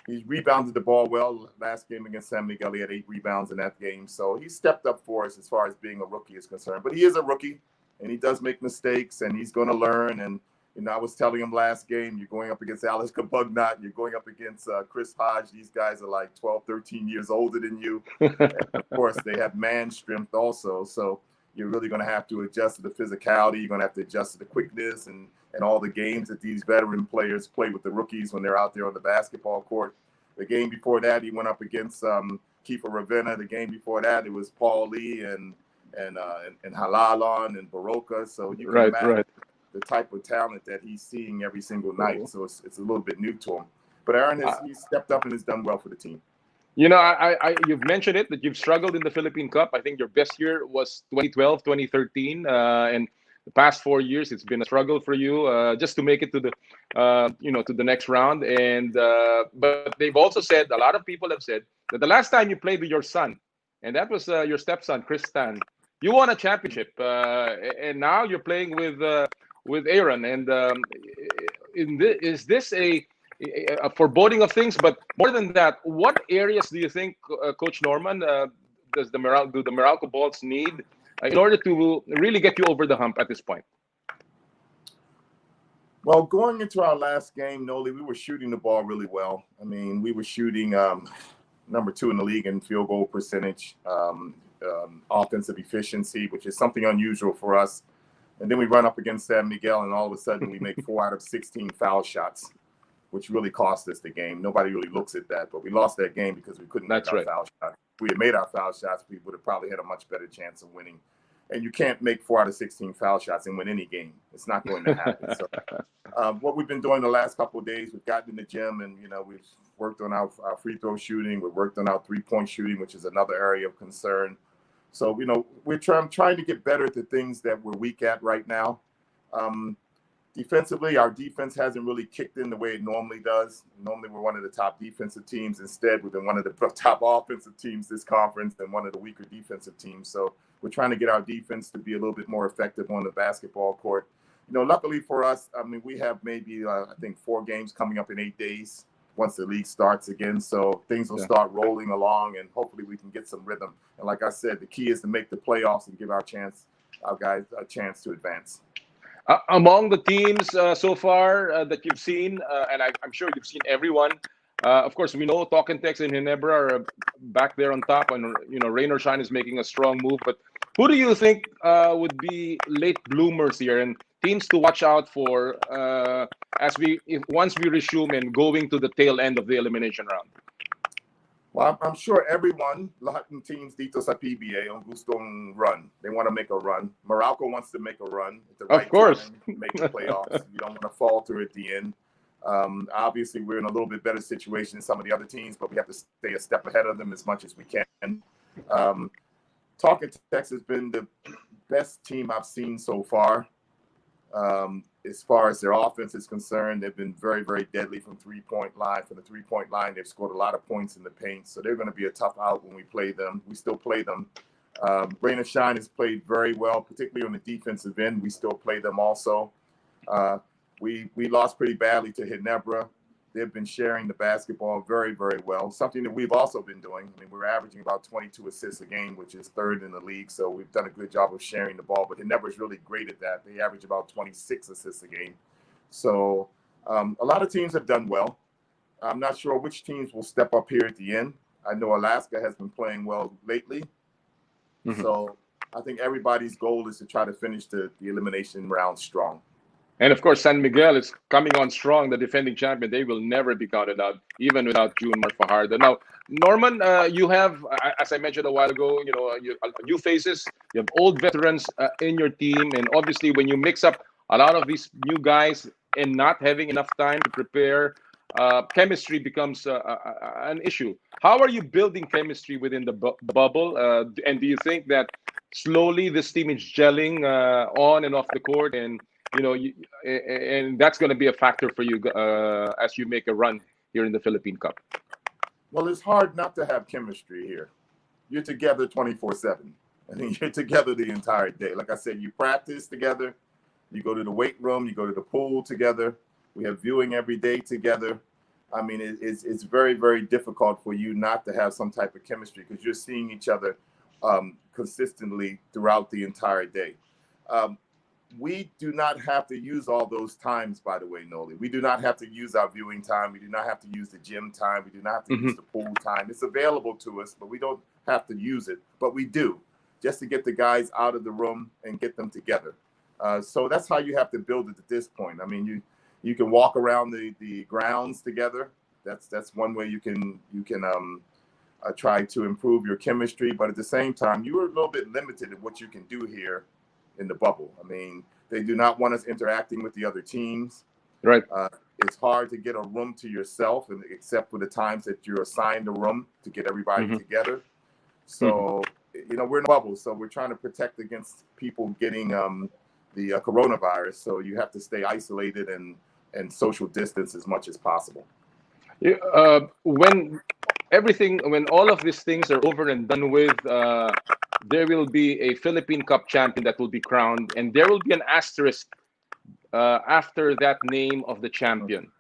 He rebounded the ball well last game against San Miguel. He had 8 rebounds in that game. So he stepped up for us as far as being a rookie is concerned. But he is a rookie, and he does make mistakes, and he's going to learn. And, you know, I was telling him last game, you're going up against Alex Cabugnot, you're going up against Chris Hodge. These guys are like 12, 13 years older than you. And of course, they have man strength also. So you're really going to have to adjust to the physicality. You're going to have to adjust to the quickness and all the games that these veteran players play with the rookies when they're out there on the basketball court. The game before that, he went up against Kiefer Ravenna. The game before that, it was Paul Lee and Halalon and Baroka. So you can imagine the type of talent that he's seeing every single night. So it's a little bit new to him. But Aaron he's stepped up and has done well for the team. You know, you've mentioned it, that you've struggled in the Philippine Cup. I think your best year was 2012, 2013, and the past 4 years it's been a struggle for you just to make it to the, to the next round. And but they've also said, a lot of people have said that the last time you played with your son, and that was your stepson Chris Stan, you won a championship, and now you're playing with Aaron. And is this a foreboding of things? But more than that, what areas do you think, Coach Norman, do the Meralco Bolts need in order to really get you over the hump at this point? Well, going into our last game, Noli, we were shooting the ball really well. I mean, we were shooting number 2 in the league in field goal percentage, offensive efficiency, which is something unusual for us. And then we run up against San Miguel, and all of a sudden we make 4 out of 16 foul shots, which really cost us the game. Nobody really looks at that, but we lost that game because we couldn't make our foul shots. If we had made our foul shots, we would have probably had a much better chance of winning. And you can't make 4 out of 16 foul shots and win any game. It's not going to happen. So what we've been doing the last couple of days, we've gotten in the gym and, we've worked on our free throw shooting. We've worked on our 3-point shooting, which is another area of concern. So, we're trying to get better at the things that we're weak at right now. Defensively, our defense hasn't really kicked in the way it normally does. Normally, we're one of the top defensive teams. Instead, we've been one of the top offensive teams this conference and one of the weaker defensive teams. So we're trying to get our defense to be a little bit more effective on the basketball court. Luckily for us, we have maybe, I think, 4 games coming up in 8 days once the league starts again. So things will start rolling along, and hopefully we can get some rhythm. And like I said, the key is to make the playoffs and give our guys a chance to advance. Among the teams so far that you've seen, and I'm sure you've seen everyone, of course, we know Tokentex and Ginebra are back there on top, and Rain or Shine is making a strong move. But who do you think would be late bloomers here and teams to watch out for once we resume and going to the tail end of the elimination round? Well, I'm sure everyone, lahat ng teams dito sa PBA, ang gustong run. They want to make a run. Meralco wants to make a run at the right time, make the playoffs. You don't want to falter at the end. Obviously, we're in a little bit better situation than some of the other teams, but we have to stay a step ahead of them as much as we can. Tokentex has been the best team I've seen so far. As far as their offense is concerned, they've been very, very deadly from three-point line. From the three-point line, they've scored a lot of points in the paint, so they're going to be a tough out when we play them. We still play them. Rain and Shine has played very well, particularly on the defensive end. We still play them also. We lost pretty badly to Ginebra. They've been sharing the basketball very, very well, something that we've also been doing. I mean, we're averaging about 22 assists a game, which is 3rd in the league, so we've done a good job of sharing the ball, but Ginebra is really great at that. They average about 26 assists a game. So a lot of teams have done well. I'm not sure which teams will step up here at the end. I know Alaska has been playing well lately. Mm-hmm. So I think everybody's goal is to try to finish the elimination round strong. And of course, San Miguel is coming on strong, the defending champion. They will never be counted out, even without Junmar Fajardo. Now, Norman, you have, as I mentioned a while ago, new faces. You have old veterans in your team, and obviously, when you mix up a lot of these new guys and not having enough time to prepare, chemistry becomes an issue. How are you building chemistry within the bubble? And do you think that slowly this team is gelling on and off the court, and and that's going to be a factor for you as you make a run here in the Philippine Cup? Well, it's hard not to have chemistry here. You're together 24/7. I mean, you're together the entire day. Like I said, you practice together. You go to the weight room, you go to the pool together. We have viewing every day together. I mean, it's very, very difficult for you not to have some type of chemistry because you're seeing each other consistently throughout the entire day. We do not have to use all those times, by the way, Noli. We do not have to use our viewing time. We do not have to use the gym time. We do not have to use the pool time. It's available to us, but we don't have to use it. But we do, just to get the guys out of the room and get them together. So that's how you have to build it at this point. I mean, you can walk around the grounds together. That's one way you can try to improve your chemistry. But at the same time, you are a little bit limited in what you can do here in the bubble. I mean, they do not want us interacting with the other teams. Right. It's hard to get a room to yourself, and except for the times that you're assigned a room to get everybody together. So, we're in a bubble, so we're trying to protect against people getting the coronavirus. So you have to stay isolated and social distance as much as possible. When all of these things are over and done with, there will be a Philippine Cup champion that will be crowned, and there will be an asterisk after that name of the champion.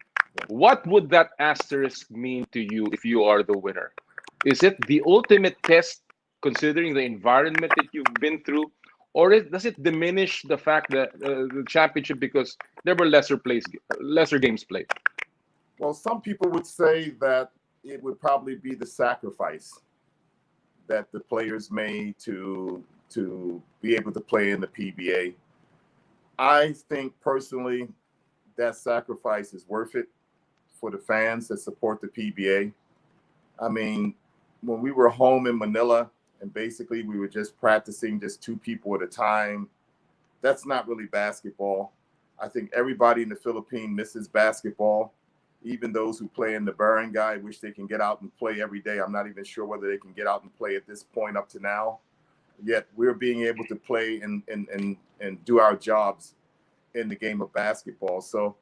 What would that asterisk mean to you if you are the winner? Is it the ultimate test, considering the environment that you've been through, or does it diminish the fact that the championship because there were lesser games played? Well, some people would say that it would probably be the sacrifice that the players made to be able to play in the PBA. I think personally that sacrifice is worth it for the fans that support the PBA. I mean, when we were home in Manila and basically we were just practicing just 2 people at a time, that's not really basketball. I think everybody in the Philippines misses basketball. Even those who play in the barangay wish they can get out and play every day. I'm not even sure whether they can get out and play at this point up to now. Yet we're being able to play and do our jobs in the game of basketball. So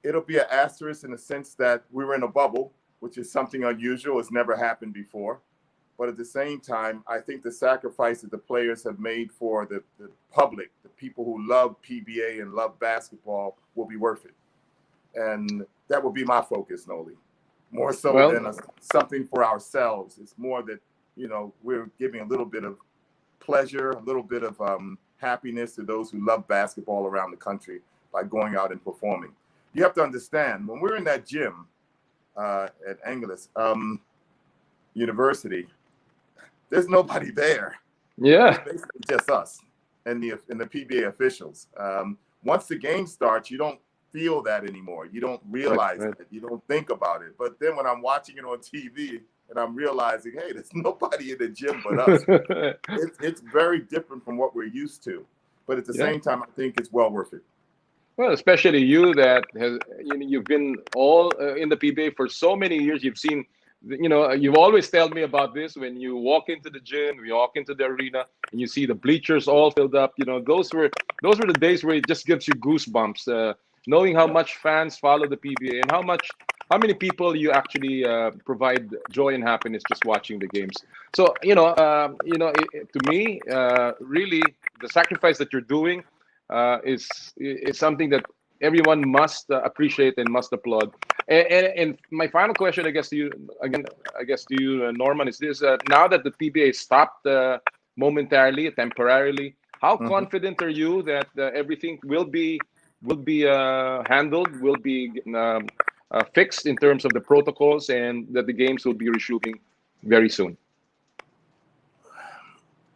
it'll be an asterisk in the sense that we were in a bubble, which is something unusual. It's never happened before. But at the same time, I think the sacrifice that the players have made for the public, the people who love PBA and love basketball, will be worth it. And that would be my focus, Noli. More so than something for ourselves. It's more that, we're giving a little bit of pleasure, a little bit of happiness to those who love basketball around the country by going out and performing. You have to understand, when we're in that gym at Angeles University, there's nobody there. Yeah. It's basically just us and the PBA officials. Once the game starts, you don't feel that anymore. You don't realize it. You don't think about it. But then when I'm watching it on TV and I'm realizing, hey, there's nobody in the gym but us, it's very different from what we're used to. But at the same time, I think it's well worth it. Well, especially you that you've been all in the PBA for so many years. You've seen, you've always told me about this. When you walk into the gym, you walk into the arena, and you see the bleachers all filled up. Those were the days where it just gives you goosebumps. Knowing how much fans follow the PBA and how many people you actually provide joy and happiness just watching the games. So to me, really, the sacrifice that you're doing is something that everyone must appreciate and must applaud. And my final question, I guess to you, Norman, is this: now that the PBA stopped momentarily, temporarily, how confident are you that everything will be handled, will be fixed in terms of the protocols, and that the games will be resuming very soon?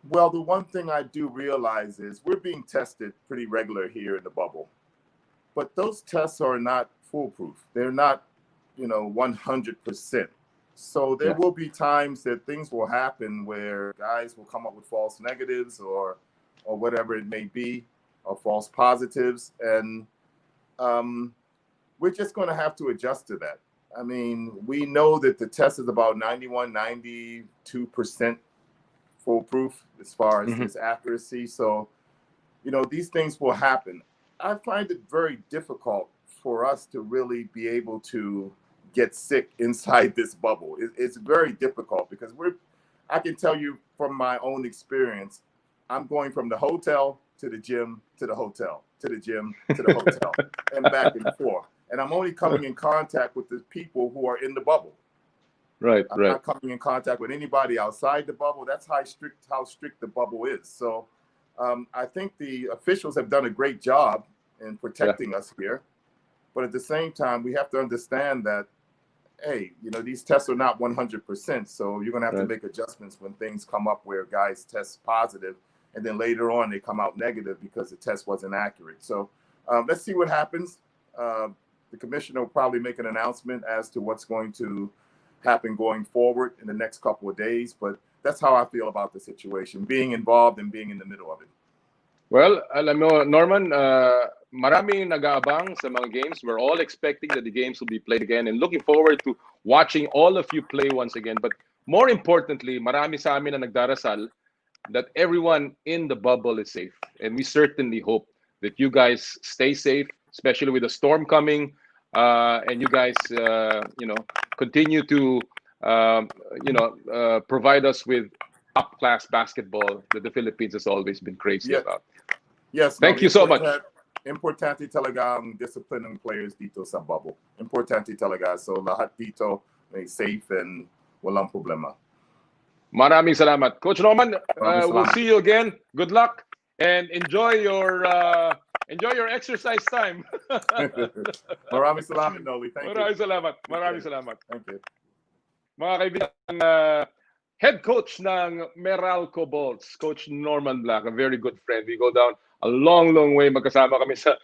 Well, the one thing I do realize is we're being tested pretty regular here in the bubble, but those tests are not foolproof. They're not, 100%. So there will be times that things will happen where guys will come up with false negatives or whatever it may be, or false positives, and we're just going to have to adjust to that. I mean, we know that the test is about 92% foolproof as far as its accuracy. So, these things will happen. I find it very difficult for us to really be able to get sick inside this bubble. It's very difficult because I can tell you from my own experience, I'm going from the hotel to the gym, to the hotel, to the gym, to the hotel, and back and forth. And I'm only coming in contact with the people who are in the bubble. Right, I'm right. not coming in contact with anybody outside the bubble. That's how strict the bubble is. So I think the officials have done a great job in protecting us here. But at the same time, we have to understand that, hey, you know, these tests are not 100%. So you're going to have to make adjustments when things come up where guys test positive, and then later on they come out negative because the test wasn't accurate. So let's see what happens. The commissioner will probably make an announcement as to what's going to happen going forward in the next couple of days. But that's how I feel about the situation, being involved and being in the middle of it. Well, alam mo, Norman, maraming nag-aabang sa mga games. We're all expecting that the games will be played again and looking forward to watching all of you play once again. But more importantly, marami sa amin na nagdarasal that everyone in the bubble is safe. And we certainly hope that you guys stay safe, especially with the storm coming, and you guys, continue to, provide us with top-class basketball that the Philippines has always been crazy about. Yes. Thank you so much. Importante talaga ang discipline ng players dito sa bubble. Importante talaga. So lahat dito may safe and walang problema. Maraming salamat. Coach Norman, Maraming we'll salamat. see you again. Good luck and enjoy your exercise time. Maraming salamat, Noe. Thank you. Maraming salamat. Maraming salamat. Thank you. Mga kaibigan, head coach ng Meralco Bolts, Coach Norman Black, a very good friend. We go down a long, long way. Magkasama kami sa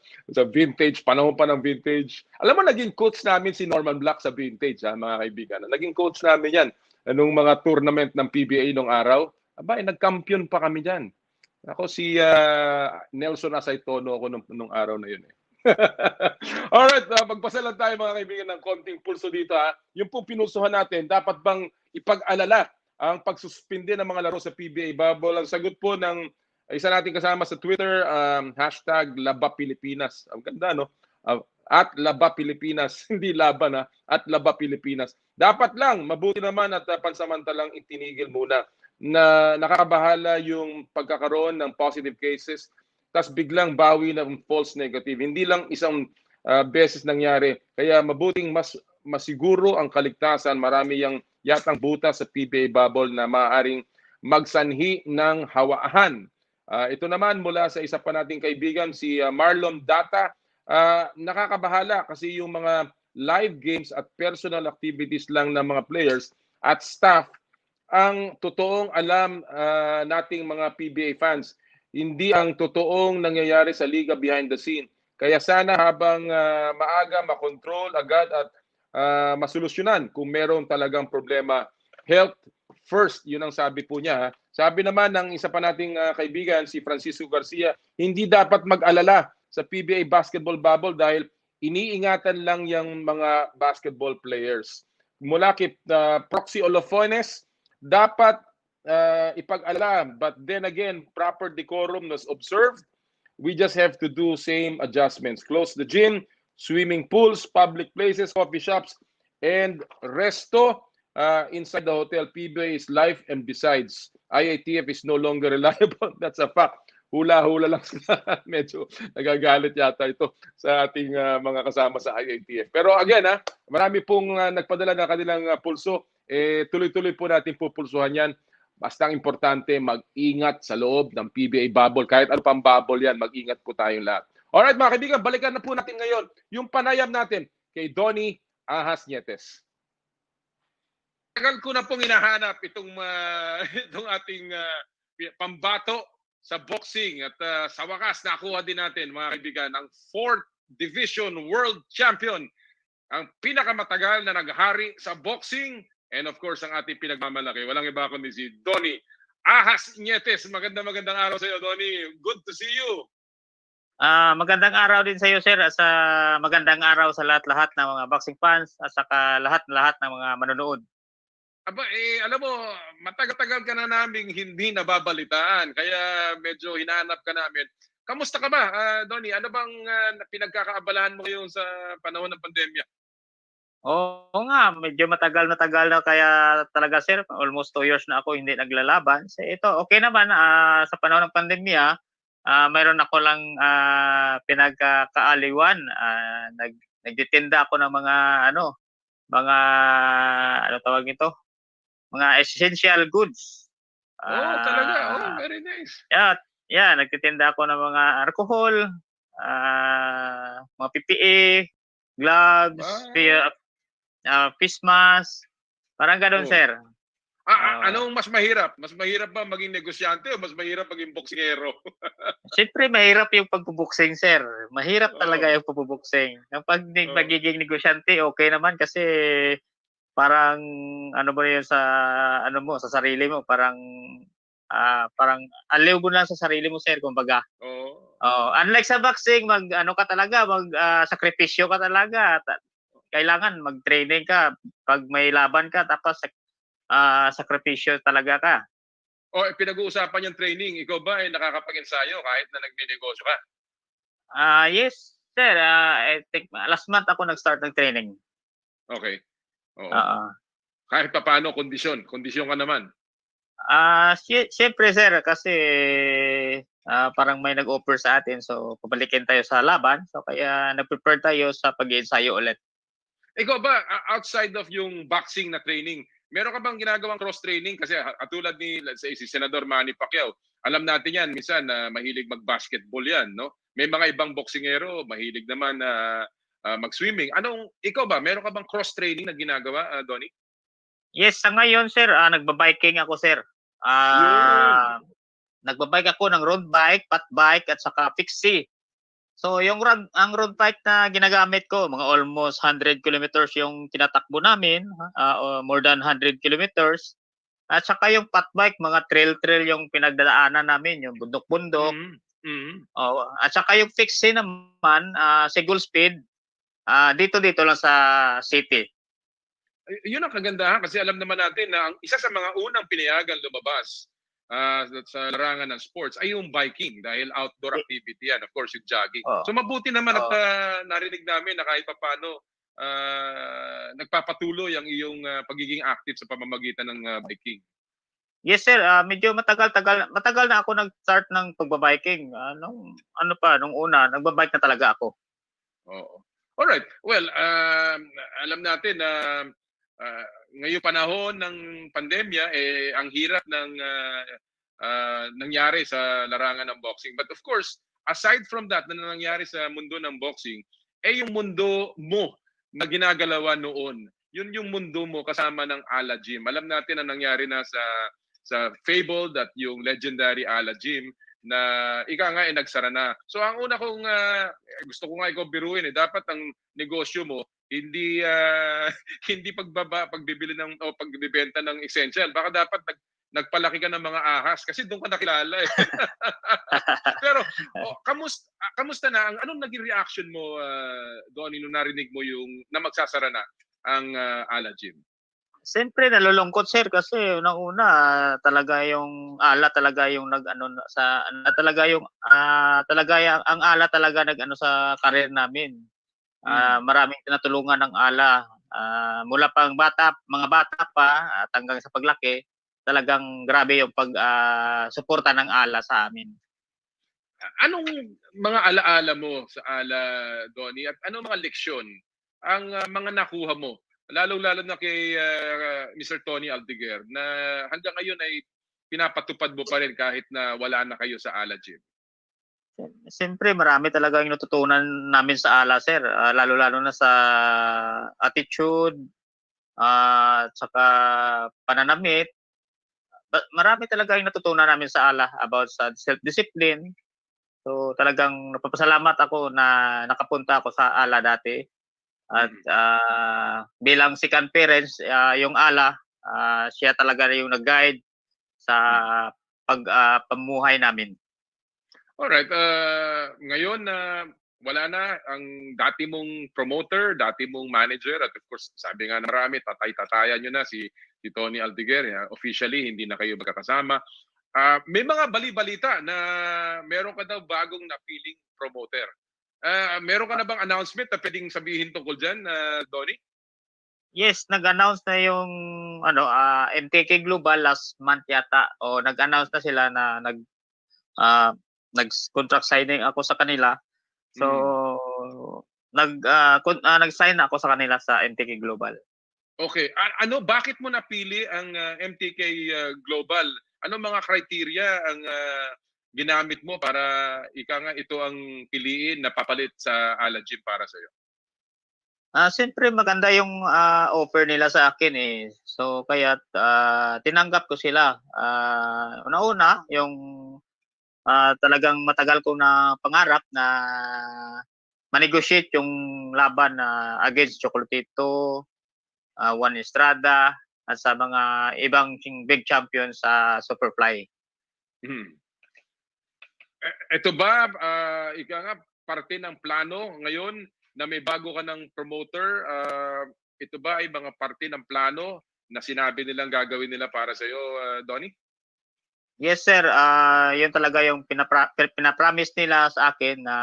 vintage, panahon pa ng vintage. Alam mo, naging coach namin si Norman Black sa vintage, mga kaibigan. Naging coach namin yan nung mga tournament ng PBA nung araw. Aba, nagkampiyon pa kami dyan. Ako si Nelson Asaytono ako nung araw na yun. Alright, magpasa lang tayo mga kaibigan ng konting pulso dito. Yung pong pinulsuhan natin, dapat bang ipag-alala ang pagsuspinde ng mga laro sa PBA bubble? Ang sagot po ng isa nating kasama sa Twitter, #LabaPilipinas. Ang ganda, no? At @LabaPilipinas, hindi laban at @LabaPilipinas. Dapat lang, mabuti naman at pansamantalang itinigil muna na nakakabahala yung pagkakaroon ng positive cases tas biglang bawi ng false negative. Hindi lang isang beses nangyari. Kaya mabuting mas masiguro ang kaligtasan. Marami yang yatang butas sa PBA bubble na maaaring magsanhi ng hawaan. Ito naman mula sa isa pa nating kaibigan, si Marlon Data. Nakakabahala kasi yung mga live games at personal activities lang ng mga players at staff ang totoong alam nating mga PBA fans. Hindi ang totoong nangyayari sa liga behind the scene. Kaya sana habang maaga makontrol agad at masolusyonan kung meron talagang problema. Health first, yun ang sabi po niya. Sabi naman ng isa pa nating kaibigan, si Francisco Garcia, hindi dapat mag-alala sa PBA basketball bubble dahil iniingatan lang yung mga basketball players. Mula kay Proxy Olofones, dapat ipag-alala. But then again, proper decorum was observed. We just have to do same adjustments. Close the gym, swimming pools, public places, coffee shops, and resto inside the hotel. PBA is life, and besides, IATF is no longer reliable. That's a fact. Hula-hula lang sila. Medyo nagagalit yata ito sa ating mga kasama sa IATF. Pero again, marami pong nagpadala ng kanilang pulso. Tuloy-tuloy po natin pupulsuhan yan. Basta ang importante, mag-ingat sa loob ng PBA bubble. Kahit ano pang bubble yan, mag-ingat po tayong lahat. Alright mga kaibigan, balikan na po natin ngayon yung panayam natin kay Donnie Ahas Nietes. Tagal ko na pong hinahanap itong ating pambato sa boxing at sa wakas nakuha din natin mga kaibigan ang 4th Division World Champion, ang pinakamatagal na naghari sa boxing and of course ang ating pinagmamalaki. Walang iba kundi si Donnie Ahas Nietes. Magandang araw sa iyo, Donnie. Good to see you. Magandang araw din sa iyo, sir, at sa magandang araw sa lahat-lahat ng mga boxing fans at saka lahat ng mga manonood. Aba, alam mo, matagal-tagal ka na naming hindi nababalitaan, kaya medyo hinahanap ka namin. Kamusta ka ba, Donnie? Ano bang pinagkakaabalahan mo ngayon sa panahon ng pandemya? Oo nga, medyo matagal na kaya talaga, sir, almost 2 years na ako hindi naglalaban. So, ito, okay naman sa panahon ng pandemya. mayroon ako lang pinagkakaaliwan. Nagtitinda ako ng mga ano tawag nito? Mga essential goods. Talaga. Ah, Very nice. nagtitinda ako ng mga alcohol, mga PPE, gloves, face mask, parang gano'n, Oh. sir. Anong mas mahirap? Mas mahirap ba maging negosyante o mas mahirap maging boksingero? Siyempre mahirap yung pagbubuksing, sir. Mahirap talaga Oo. yung pagbubuksing. Kapag Oo. magiging negosyante, okay naman kasi parang ano ba yun sa sa sarili mo, parang aliw mo lang sa sarili mo, sir, kumbaga. Oo. Unlike sa boxing, ka talaga, sakripisyo ka talaga. Kailangan mag-training ka pag may laban ka, tapos sakripisyo talaga ka. Pinag-uusapan yung training. Ikaw ba ay nakakapag-ensayo kahit na nagnenegosyo ka? Yes, sir. I think last month ako nag-start ng training. Okay. Oo. Oo. Kahit pa paano, kondisyon ka naman. Siyempre, sir, kasi parang may nag-offer sa atin, so pabalikin tayo sa laban. So kaya nag-prepare tayo sa pag-iensayo ulit. Ikaw ba, outside of yung boxing na training, meron ka bang ginagawang cross-training? Kasi katulad ni, let's say, si Senador Manny Pacquiao, alam natin yan, minsan mahilig mag-basketball yan, no? May mga ibang boksingero, mahilig naman mag-swimming. Ikaw ba, meron ka bang cross-training na ginagawa, Donnie? Yes, sa ngayon, sir, nagba-biking ako, sir. Yun. Nagbabike ako ng road bike, fat bike, at saka fixie. So, ang road bike na ginagamit ko, mga almost 100 kilometers yung tinatakbo namin, more than 100 kilometers. At saka yung fat bike, mga trail yung pinagdadaanan namin, yung bundok-bundok. At saka yung fixie naman, single speed, dito lang sa city. Yun ang kagandahan kasi alam naman natin na ang isa sa mga unang pinayagan lumabas sa larangan ng sports ay yung biking dahil outdoor activity yan, of course yung jogging. So mabuti naman at narinig namin na kahit paano nagpapatuloy ang iyong pagiging active sa pamamagitan ng biking. Yes, sir. Medyo matagal na ako nag-start ng pagbabiking. Nung una, nagbabike na talaga ako. Oo. Alright. Well, alam natin na ngayong panahon ng pandemya, ang hirap ng nangyari sa larangan ng boxing. But of course, aside from that na nangyari sa mundo ng boxing, yung mundo mo na ginagalawan noon, yun yung mundo mo kasama ng Ala Gym. Alam natin na nangyari na sa Fabled at yung legendary Ala Gym na ika nga nagsara na. So ang una kong gusto ko nga ikaw biruin dapat ang negosyo mo hindi hindi pagbibili o pagbebenta ng essential. Baka dapat nagpalaki ka ng mga ahas kasi doon ka nakilala eh. Pero kamusta na anong naging reaction mo Donnie nung narinig mo yung na magsasara na ang Ala Gym? Siyempre nalulungkot, sir, kasi una talaga yung Ala talaga yung ang Ala talaga sa career namin. Maraming tinutulungan ng Ala. Mula pang mga bata pa at hanggang sa paglaki, talagang grabe yung suporta ng Ala sa amin. Anong mga alaala mo sa Ala, Donnie, at anong mga leksyon ang mga nakuha mo? Lalo-lalo na kay Mr. Tony Aldeguer na hanggang ngayon ay pinapatupad mo pa rin kahit na wala na kayo sa Ala Gym. Siyempre marami talaga yung natutunan namin sa Ala, sir. Lalo-lalo na sa attitude, at saka pananamit. Marami talaga yung natutunan namin sa Ala about sa self-discipline. So talagang napapasalamat ako na nakapunta ako sa Ala dati. At bilang second parents, yung Ala, siya talaga yung nag-guide sa pamuhay namin. Alright, ngayon wala na ang dati mong promoter, dati mong manager at of course sabi nga na marami tatay-tatayan nyo na si Tony Aldeguer. Officially hindi na kayo magkakasama. May mga bali-balita na meron ka daw bagong napiling promoter. Meron ka na bang announcement na pwedeng sabihin tungkol dyan, Donnie? Yes, nag-announce na yung MTK Global last month yata, o nag-announce na sila na nag-contract signing ako sa kanila. So nag-sign ako sa kanila sa MTK Global. Okay. Bakit mo napili ang MTK Global? Ano mga criteria ang ginamit mo para ito ang piliin na papalit sa Alagim para sa iyo? Siyempre maganda yung offer nila sa akin eh. So kaya tinanggap ko sila. Una-una yung talagang matagal ko na pangarap na ma-negotiate yung laban against Chocolatito, Juan Estrada, at sa mga ibang big champion sa Superfly. Ito ba, ika nga, parte ng plano ngayon na may bago ka ng promoter? Ito ba ay mga parte ng plano na sinabi nilang gagawin nila para sa iyo, Donnie? Yes sir, yun talaga yung pinapromise nila sa akin na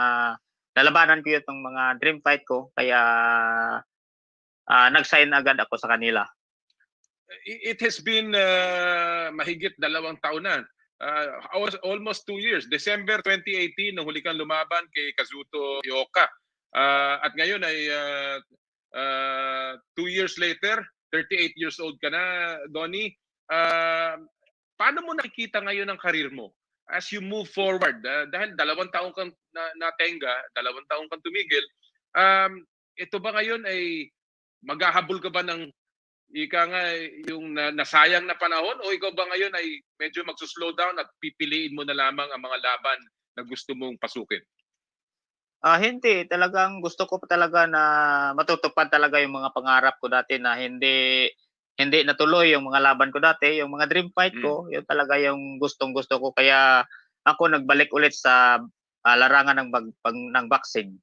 lalabanan ko yung mga dream fight ko. Kaya nag-sign agad ako sa kanila. It has been mahigit 2 taon na. Almost 2 years. December 2018 nung huli kang lumaban kay Kazuto Ioka. At ngayon ay 2 years later, 38 years old ka na, Donnie. Paano mo nakikita ngayon ang karir mo as you move forward? Dahil 2 taon kang natenga, 2 taon kang tumigil. Ito ba ngayon ay maghahabol ka ba ng yung nasayang na panahon, o ikaw ba ngayon ay medyo magsuslow down at pipiliin mo na lamang ang mga laban na gusto mong pasukin? Hindi, talagang gusto ko pa talaga na matutupad talaga yung mga pangarap ko dati na hindi natuloy yung mga laban ko dati, yung mga dream fight ko, yun talaga yung gustong-gusto ko, kaya ako nagbalik ulit sa larangan ng boxing.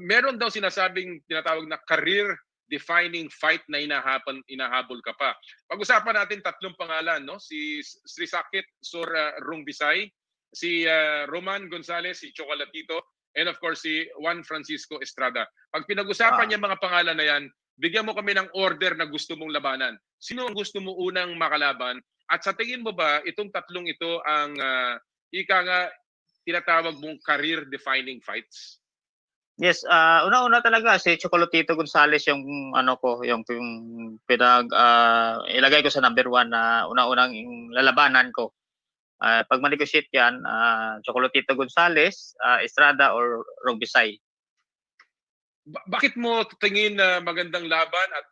Meron daw sinasabing tinatawag na career-defining fight na inahabol ka pa. Pag-usapan natin 3 pangalan, no? Si Srisakit Sor Rungbisay, si Roman Gonzalez, si Chocolatito, and of course si Juan Francisco Estrada. Pag pinag-usapan niya mga pangalan na yan, bigyan mo kami ng order na gusto mong labanan. Sino ang gusto mo unang makalaban? At sa tingin mo ba itong 3 ito ang tinatawag mong career-defining fights? Yes, una-una talaga si Chocolatito Gonzales yung yung ilagay ko sa number 1 na una-unang lalabanan ko. Pag ma-negotiate yan, Chocolatito Gonzales, Estrada or Rungbisay. Bakit mo tingin na magandang laban at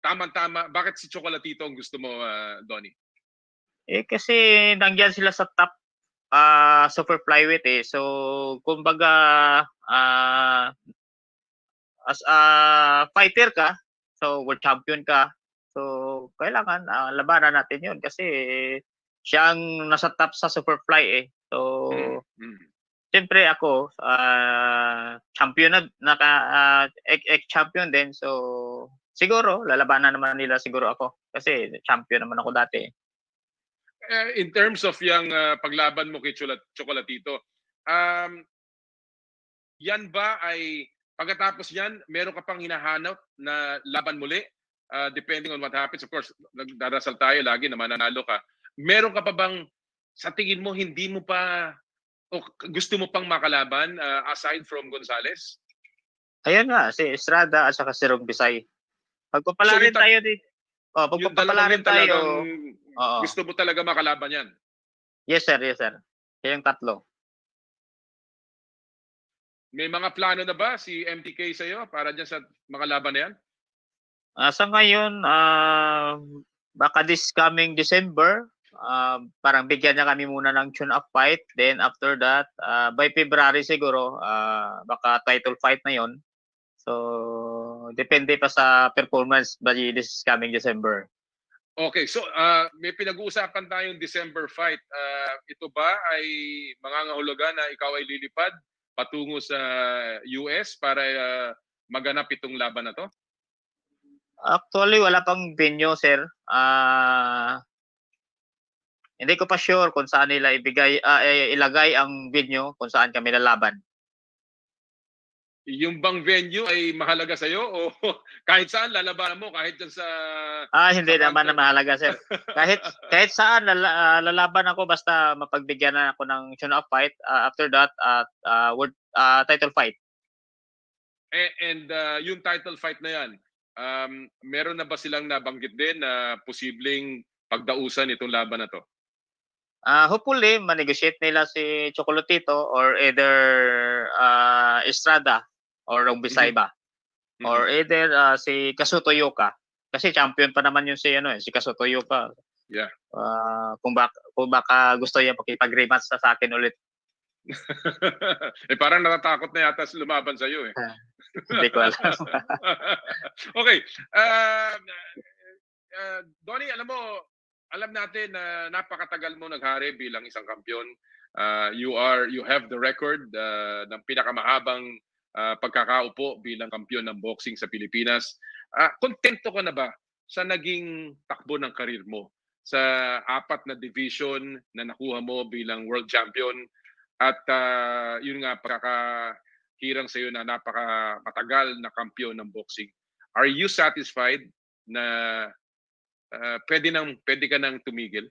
tama-tama, bakit si Chocolatito ang gusto mo, Donnie? Kasi nandiyan sila sa top super flyweight eh. So, kumbaga, as a fighter ka, so world champion ka, so kailangan labanan natin yun kasi siya ang nasa top sa Superfly eh. So, siyempre ako, champion ex-champion din. So, siguro, lalabanan naman nila siguro ako. Kasi champion naman ako dati. In terms of yung paglaban mo kay Chocolatito, yan ba ay pagkatapos yan, meron ka pang hinahanap na laban muli? Depending on what happens, of course, nagdarasal tayo lagi na mananalo ka. Meron ka pa bang sa tingin mo hindi mo pa o gusto mo pang makalaban aside from Gonzales? Ayun nga, si Estrada at saka si Rungbisay. Pagpapalarin tayo dito. Pagpapalarin tayo. Gusto mo talaga makalaban yan? Yes sir, yes sir. Yung 3. May mga plano na ba si MTK sa'yo para dyan sa makalaban na yan? Sa ngayon, baka this coming December, parang bigyan niya kami muna ng tune-up fight. Then after that, by February siguro, baka title fight na yon. So, depende pa sa performance by this coming December. Okay, so may pinag-uusapan tayong December fight. Ito ba ay mangangahulugan na ikaw ay lilipad patungo sa US para maganap itong laban na to? Actually, wala pang venue, sir. Hindi ko pa sure kung saan nila ilagay ang venue kung saan kami lalaban. Yung bang venue ay mahalaga sa'yo o kahit saan lalabanan mo, kahit dyan sa... Hindi sa naman na counter? mahalaga, sir. Kahit saan lalaban ako basta mapagbigyan na ako ng tune up fight. After that, world title fight. Yung title fight na yan, meron na ba silang nabanggit din na posibleng pagdausan itong laban na to? Hopefully, ma-negotiate nila si Chocolatito or either Estrada or Bisayba. Mhm. Or either si Kazuto Yuka. Kasi champion pa naman yun si Kazuto Yuka. Yeah. Kung baka gusto niya pakipag-rematch sa akin ulit. Parang natatakot na yata lumaban sa'yo eh. Hindi ko alam. Okay. Donnie, alam natin na napakatagal mo naghari bilang isang kampiyon. You have the record ng pinakamahabang pagkakaupo bilang kampiyon ng boxing sa Pilipinas. Kontento ka na ba sa naging takbo ng karir mo sa 4 na division na nakuha mo bilang world champion at yun nga pagkakahirang sa iyo na napaka-matagal na kampiyon ng boxing? Are you satisfied na pwede ka nang tumigil?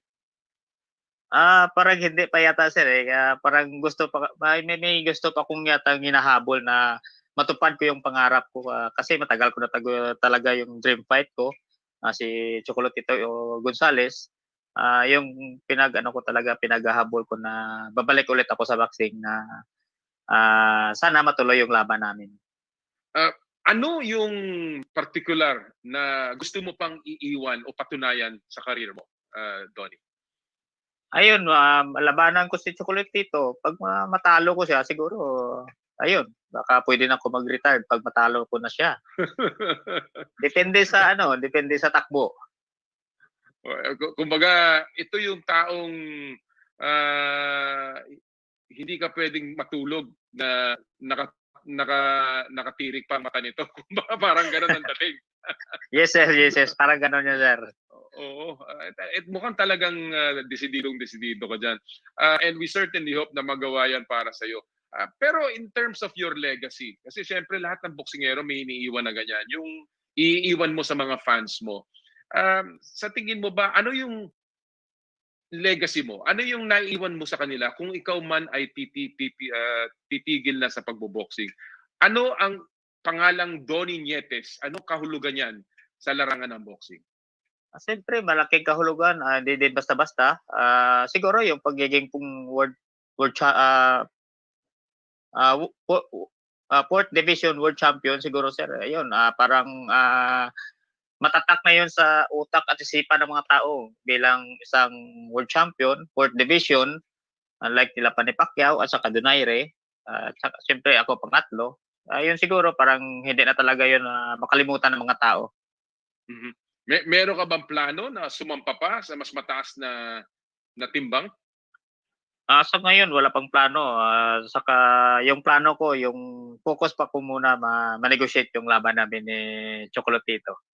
Parang hindi pa yata, sir eh. Parang may gusto pa kong yata hinahabol na matupad ko yung pangarap ko. Kasi matagal ko na talaga yung dream fight ko. Si Chocolatito Gonzales. Yung pinaghahabol ko na babalik ulit ako sa boxing na sana matuloy yung laban namin. Ano yung particular na gusto mo pang iiwan o patunayan sa karir mo, Donnie? Ayun, labanan ko si Chocolatito. Pag matalo ko siya, siguro, ayun, baka pwede na ako mag-retire pag matalo ko na siya. Depende sa takbo. Kumbaga, ito yung taong hindi ka pwedeng matulog na nakatirik pa ang mata nito. Kumbaga, parang ganun ang dating. Yes, sir. Parang ganun yun, sir. Oo. Mukhang talagang desididong ka dyan. And we certainly hope na magawa yan para sa'yo. Pero in terms of your legacy, kasi syempre lahat ng boksingero may iniiwan na ganyan. Yung iiwan mo sa mga fans mo. Sa tingin mo ba, ano yung legacy mo? Ano yung naiiwan mo sa kanila kung ikaw man ay titigil na sa pagboboxing? Ano ang pangalang Donnie Nietes? Anong kahulugan yan sa larangan ng boxing? Siyempre, malaking kahulugan. Hindi din basta-basta. Siguro yung pagiging fourth division world champion siguro, sir. Ayun, parang matatak na yun sa utak at isipan ng mga tao bilang isang world champion, fourth division, like nila Manny Pacquiao at saka Donaire. Siyempre ako pangatlo. Yun siguro parang hindi na talaga yun makalimutan ng mga tao. Mm-hmm. Meron ka bang plano na sumampa pa sa mas mataas na timbang? Sa ngayon, wala pang plano. Saka yung plano ko, yung focus pa ko muna ma-negotiate yung laban namin ni Chocolatito.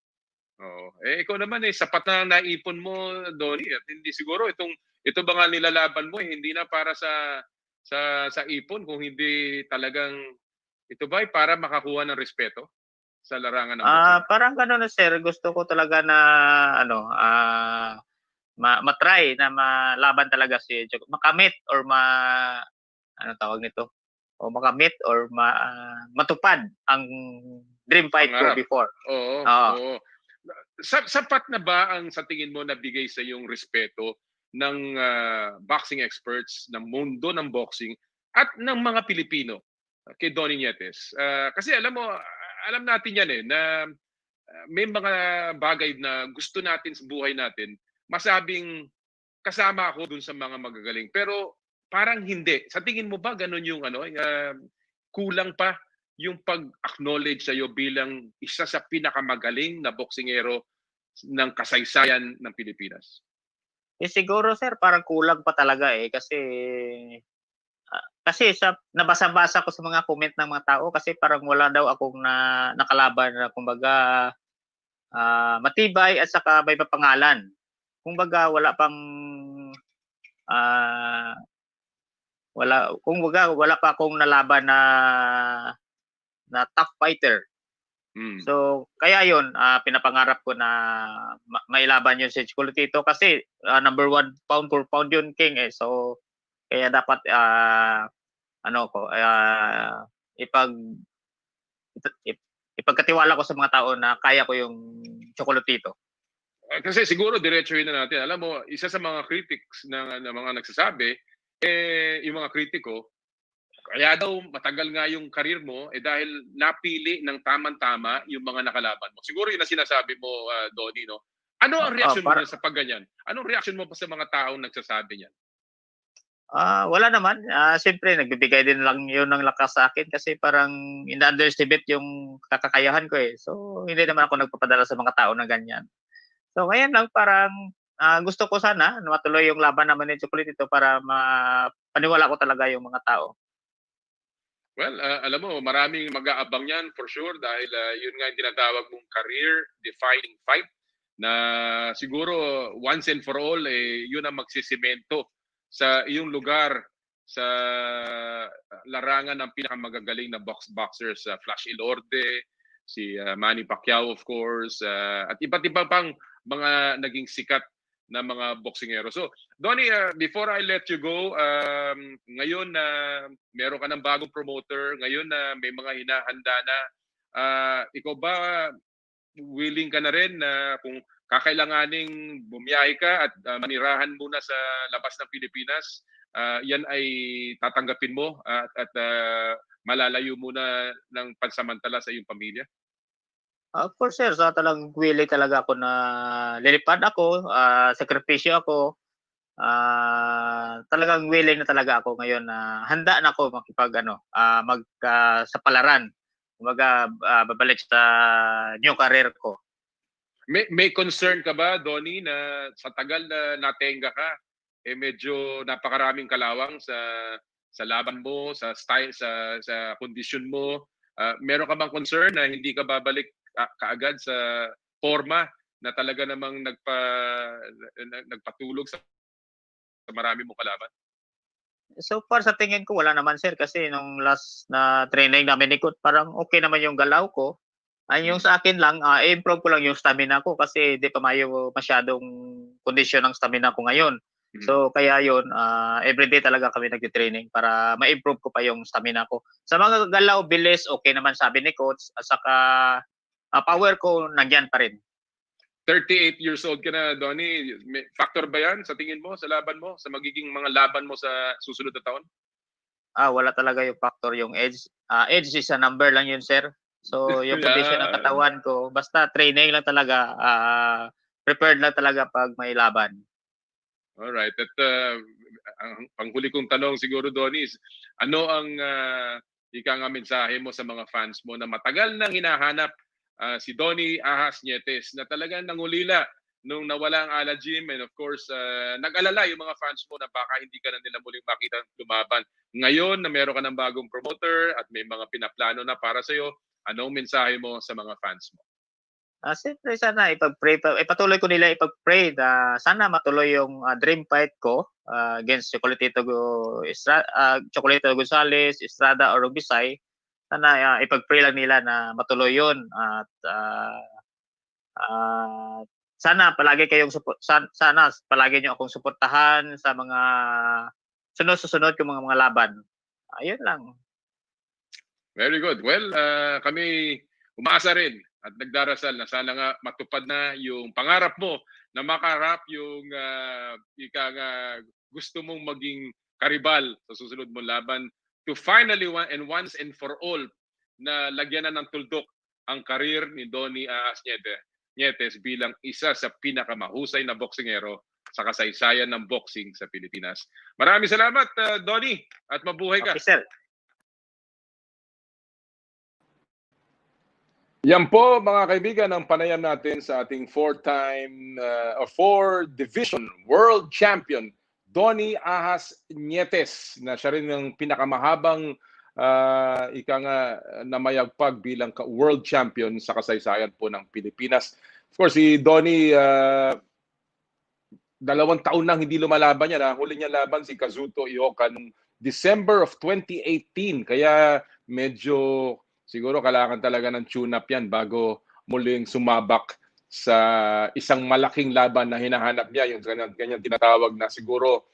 Oo. Ikaw naman sapat na naipon mo, Donnie. At hindi siguro ito ba nga nilalaban mo hindi na para sa ipon, kung hindi talagang ito ba para makakuha ng respeto sa larangan ng boxing? Parang gano'n na, sir. Gusto ko talaga na matry na malaban talaga si makamit or tawag nito? O makamit or matupad ang dream fight ko before. Oo. Sapat na ba ang sa tingin mo nabigay sa yung respeto ng boxing experts ng mundo ng boxing at ng mga Pilipino kay Donnie Nietes? Kasi alam natin yan na may mga bagay na gusto natin sa buhay natin masabing kasama ako dun sa mga magagaling, pero parang hindi. Sa tingin mo ba ganun yung kulang pa yung pag-acknowledge sa'yo bilang isa sa pinakamagaling na boksingero ng kasaysayan ng Pilipinas? Siguro, sir, parang kulang pa talaga kasi sa nabasa-basa ko sa mga comment ng mga tao kasi parang wala daw akong nakalaban na kumbaga matibay at saka may mapangalan. Kumbaga wala pa akong nalaban na na tough fighter. Mm. So, kaya yun, pinapangarap ko na mailaban yun si Chocolatito kasi number 1 pound for pound yun, King eh. So, kaya dapat ipagkatiwala ko sa mga tao na kaya ko yung Chocolatito. Kasi siguro diretsuhin na natin. Alam mo, isa sa mga critics ng mga nagsasabi, yung mga kritiko, kaya daw matagal nga yung karir mo dahil napili ng tamang-tama yung mga nakalaban mo. Siguro yun ang sinasabi mo, Donnie, no? Ano ang reaction mo sa pagganyan? Anong reaction mo pa sa mga taong nagsasabi niyan? Wala naman. Siyempre, nagbibigay din lang yun ng lakas sa akin kasi parang ina-underestimate yung kakakayahan ko eh. So, hindi naman ako nagpapadala sa mga tao na ganyan. So, ngayon lang parang gusto ko sana na matuloy yung laban naman ni Chocolatito para paniwala ko talaga yung mga tao. Well, alam mo, maraming mag-aabang yan for sure dahil yun nga yung tinatawag mong career-defining fight na siguro once and for all, yun ang magsisimento sa iyong lugar sa larangan ng pinakamagagaling na boxers, Flash Ilorde, si Manny Pacquiao of course, at iba't iba pang mga naging sikat na mga boksingero. So, Donnie, before I let you go, ngayon na meron ka ng bagong promoter, ngayon na may mga hinahanda na, ikaw ba willing ka na rin na kung kakailanganing bumiyahe ka at manirahan muna sa labas ng Pilipinas, yan ay tatanggapin mo at malalayo muna ng pansamantala sa iyong pamilya? Of course, sir. So, talagang willing talaga ako na lilipad ako, sakripisyo ako. Talagang willing na talaga ako ngayon na handa na ako sa palaran. Babalik sa new career ko. May concern ka ba, Donnie, na sa tagal na natenga ka, medyo napakaraming kalawang sa laban mo, sa style, sa kondisyon mo? Meron ka bang concern na hindi ka babalik kaagad sa forma na talaga namang nagpatulog sa marami mong kalaban? So far sa tingin ko wala naman, sir, kasi nung last na training namin ni Coach, parang okay naman yung galaw ko. Yung sa akin lang, i-improve ko lang yung stamina ko kasi di pa masyadong kondisyon ng stamina ko ngayon. So kaya yun, everyday talaga kami nagti-training para ma-improve ko pa yung stamina ko. Sa mga galaw, bilis, okay naman sabi ni Coach. At saka power ko nandiyan pa rin. 38 years old ka na, Donnie. Factor ba yan sa tingin mo, sa laban mo, sa magiging mga laban mo sa susunod na taon? Wala talaga yung factor, yung age. Age is a number lang yun, sir. So yung condition ng katawan ko, basta training lang talaga, prepared lang talaga pag may laban. Alright. At ang panghuli kong tanong siguro, Donnie, is ano ang ika nga mensahe mo sa mga fans mo na matagal nang hinahanap si Donnie Ahas Nietes na talagang nangulila nung nawala ang Ala Gym, and of course nag-alala yung mga fans mo na baka hindi ka na nila muling makita lumaban. Ngayon na meron ka ng bagong promoter at may mga pinaplano na para sa'yo, anong mensahe mo sa mga fans mo? Siyempre sana ipatuloy ko nila ipag-pray na sana matuloy yung dream fight ko against Chocolatito Gonzales, Estrada or Rubisay. Sana ipag-pray lang nila na matuloy yun at sana palagi niyo akong suportahan sa mga sunod kong mga laban. Ayun lang. Very good. Well, kami umaasa rin at nagdarasal na sana nga matupad na yung pangarap mo na makaharap yung gusto mong maging karibal sa susunod mong laban, to finally once and for all na lagyan na ng tuldok ang karir ni Donnie Ahas Nietes bilang isa sa pinakamahusay na boksingero sa kasaysayan ng boxing sa Pilipinas. Maraming salamat, Donnie, at mabuhay ka. Okay, sir. Yan po mga kaibigan ang panayam natin sa ating four-division world champion Donnie Ahas Nietes, na siya rin ang pinakamahabang namayagpag bilang world champion sa kasaysayan po ng Pilipinas. Of course, si Donnie 2 taon nang hindi lumalaban niya. Huli niya laban si Kazuto Ioka noong December of 2018. Kaya medyo siguro kailangan talaga ng tune-up yan bago muling sumabak sa isang malaking laban na hinahanap niya, yung ganyan tinatawag na siguro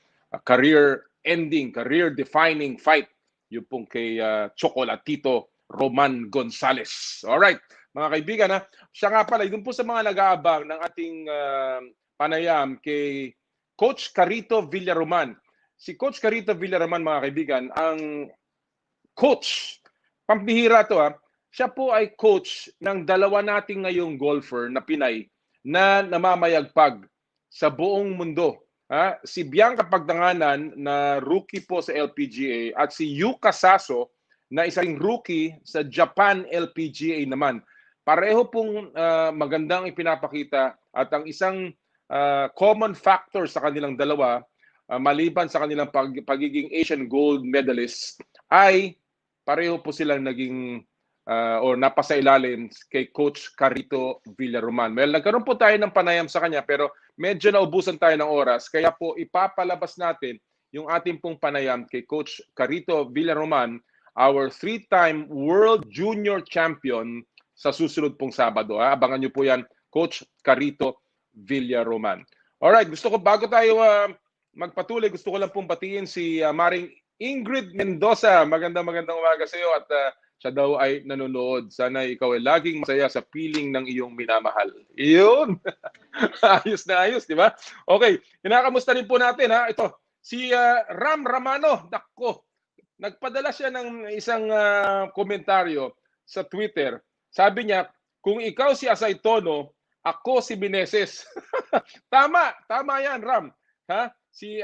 career-ending, career-defining fight, yung pong kay Chocolatito Roman Gonzalez. Alright, mga kaibigan, siya nga pala, yun po sa mga nag-aabang ng ating panayam kay Coach Carito Villaroman. Si Coach Carito Villaroman, mga kaibigan, ang coach, pambihira to siya po ay coach ng dalawa nating ngayong golfer na Pinay na namamayagpag sa buong mundo. Si Bianca Pagdanganan na rookie po sa LPGA at si Yuka Saso na isang rookie sa Japan LPGA naman. Pareho pong magandang ipinapakita at ang isang common factor sa kanilang dalawa, maliban sa kanilang pagiging Asian gold medalist, ay pareho po silang naging o napasailalim kay Coach Carito Villaroman. Well, nagkaroon po tayo ng panayam sa kanya pero medyo naubusan tayo ng oras. Kaya po ipapalabas natin yung ating pong panayam kay Coach Carito Villaroman, our 3-time World Junior Champion sa susunod pong Sabado. Abangan nyo po yan, Coach Carito Villaroman. Alright, gusto ko bago tayo magpatuloy, gusto ko lang pong batiin si Maring Ingrid Mendoza. Magandang umaga sa iyo at siya daw ay nanonood. Sana ikaw ay laging masaya sa piling ng iyong minamahal. Iyon. Ayos na ayos, di ba? Okay, kinakamusta rin po natin Ito, si Ram Ramano. Dakko, nagpadala siya ng isang komentaryo sa Twitter. Sabi niya, kung ikaw si Asay Tono, ako si Meneses. Tama yan, Ram. Si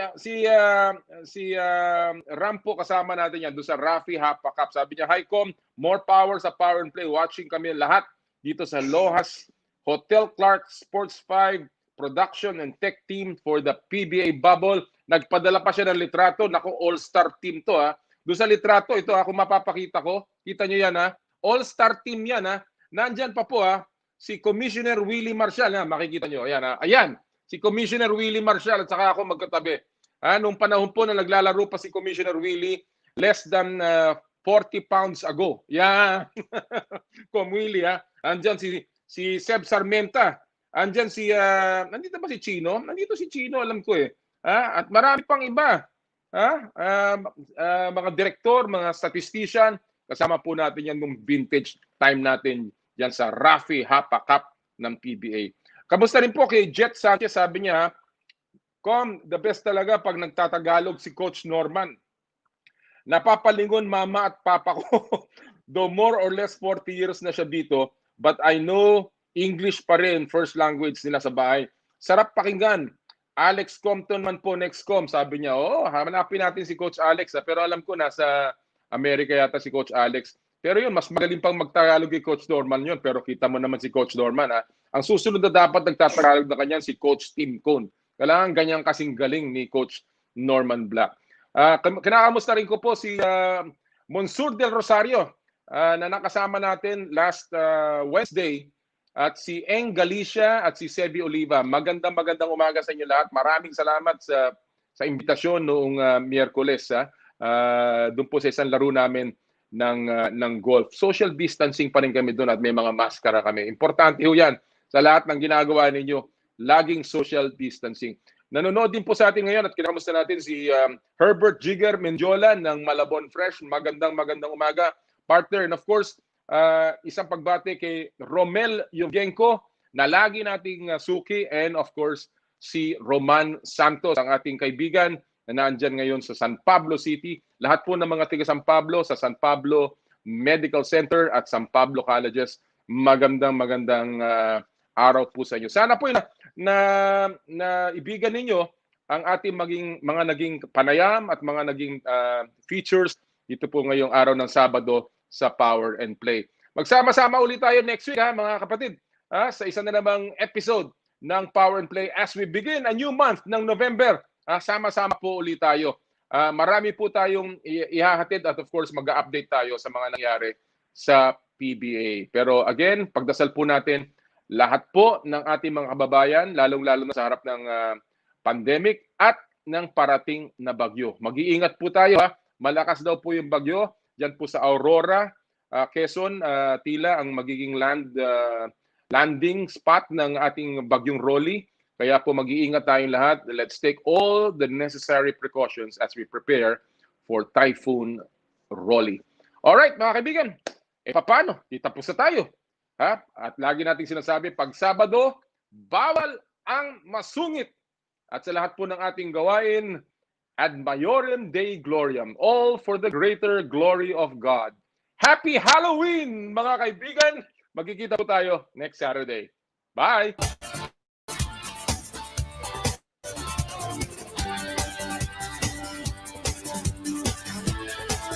Ram po kasama natin yan doon sa Rafi Hapa Cup. Sabi niya, hi Com, more power sa Power and Play. Watching kami lahat dito sa Lohas Hotel Clark Sports 5 Production and Tech Team for the PBA Bubble. Nagpadala pa siya ng litrato. Naku, all-star team to Doon sa litrato, ito kung mapapakita ko. Kita niyo yan All-star team yan Nandyan pa po si Commissioner Willie Marshall makikita niyo. Ayan si Commissioner Willie Marshall at saka ako magkatabi. Nung panahon po na naglalaro pa si Commissioner Willie, less than 40 pounds ago. Yeah. Com Willie Andyan si Seb Sarmenta. Andyan nandito ba si Chino? Nandito si Chino, alam ko At marami pang iba. Mga direktor, mga statistician, kasama po natin yan nung vintage time natin yan sa Rafi Hapa Cup ng PBA. Kamusta rin po kay Jet Sanchez, sabi niya, Com, the best talaga pag nagtatagalog si Coach Norman. Napapalingon mama at papa ko. Though more or less 40 years na siya dito, but I know English pa rin, first language nila sa bahay. Sarap pakinggan. Alex Compton man po, next Com, sabi niya, hanapin natin si Coach Alex. Pero alam ko nasa Amerika yata si Coach Alex. Pero yun, mas magaling pang magtagalog kay Coach Norman yun. Pero kita mo naman si Coach Norman. Ang susunod na dapat nagtatagalog na kanyan si Coach Tim Cone. Kailangan ganyan kasing galing ni Coach Norman Black. Kinakamusta rin ko po si Monsur del Rosario na nakasama natin last Wednesday. At si Eng Galicia at si Sebi Oliva. Magandang umaga sa inyo lahat. Maraming salamat sa imbitasyon noong Miyerkules. Doon po sa isang laro namin ng golf. Social distancing pa rin kami doon at may mga maskara kami. Importante ho yan sa lahat ng ginagawa ninyo. Laging social distancing. Nanonood din po sa atin ngayon at kinamusta natin si Herbert Jigger Menjola ng Malabon Fresh. Magandang umaga, partner. And of course, isang pagbate kay Romel Yugenko na lagi nating suki, and of course, si Roman Santos, ang ating kaibigan na nandyan ngayon sa San Pablo City. Lahat po ng mga taga San Pablo, sa San Pablo Medical Center at San Pablo Colleges, magandang araw po sa inyo. Sana po na ibigan ninyo ang ating mga naging panayam at mga naging features dito po ngayong araw ng Sabado sa Power and Play. Magsama-sama ulit tayo next week mga kapatid sa isa na namang episode ng Power and Play as we begin a new month ng November. Sama-sama po ulit tayo. Marami po tayong ihahatid at of course mag-update tayo sa mga nangyari sa PBA. Pero again, pagdasal po natin lahat po ng ating mga kababayan, lalong-lalo na sa harap ng pandemic at ng parating na bagyo. Mag-iingat po tayo. Malakas daw po yung bagyo dyan po sa Aurora, Quezon, tila ang magiging landing spot ng ating bagyong Rolly. Kaya po mag-iingat tayong lahat. Let's take all the necessary precautions as we prepare for Typhoon Rolly. Alright, mga kaibigan. Paano? Tapos na tayo. Ha? At lagi nating sinasabi, pag Sabado, bawal ang masungit. At sa lahat po ng ating gawain, ad maiorem Dei gloriam, all for the greater glory of God. Happy Halloween, mga kaibigan! Magkikita po tayo next Saturday. Bye!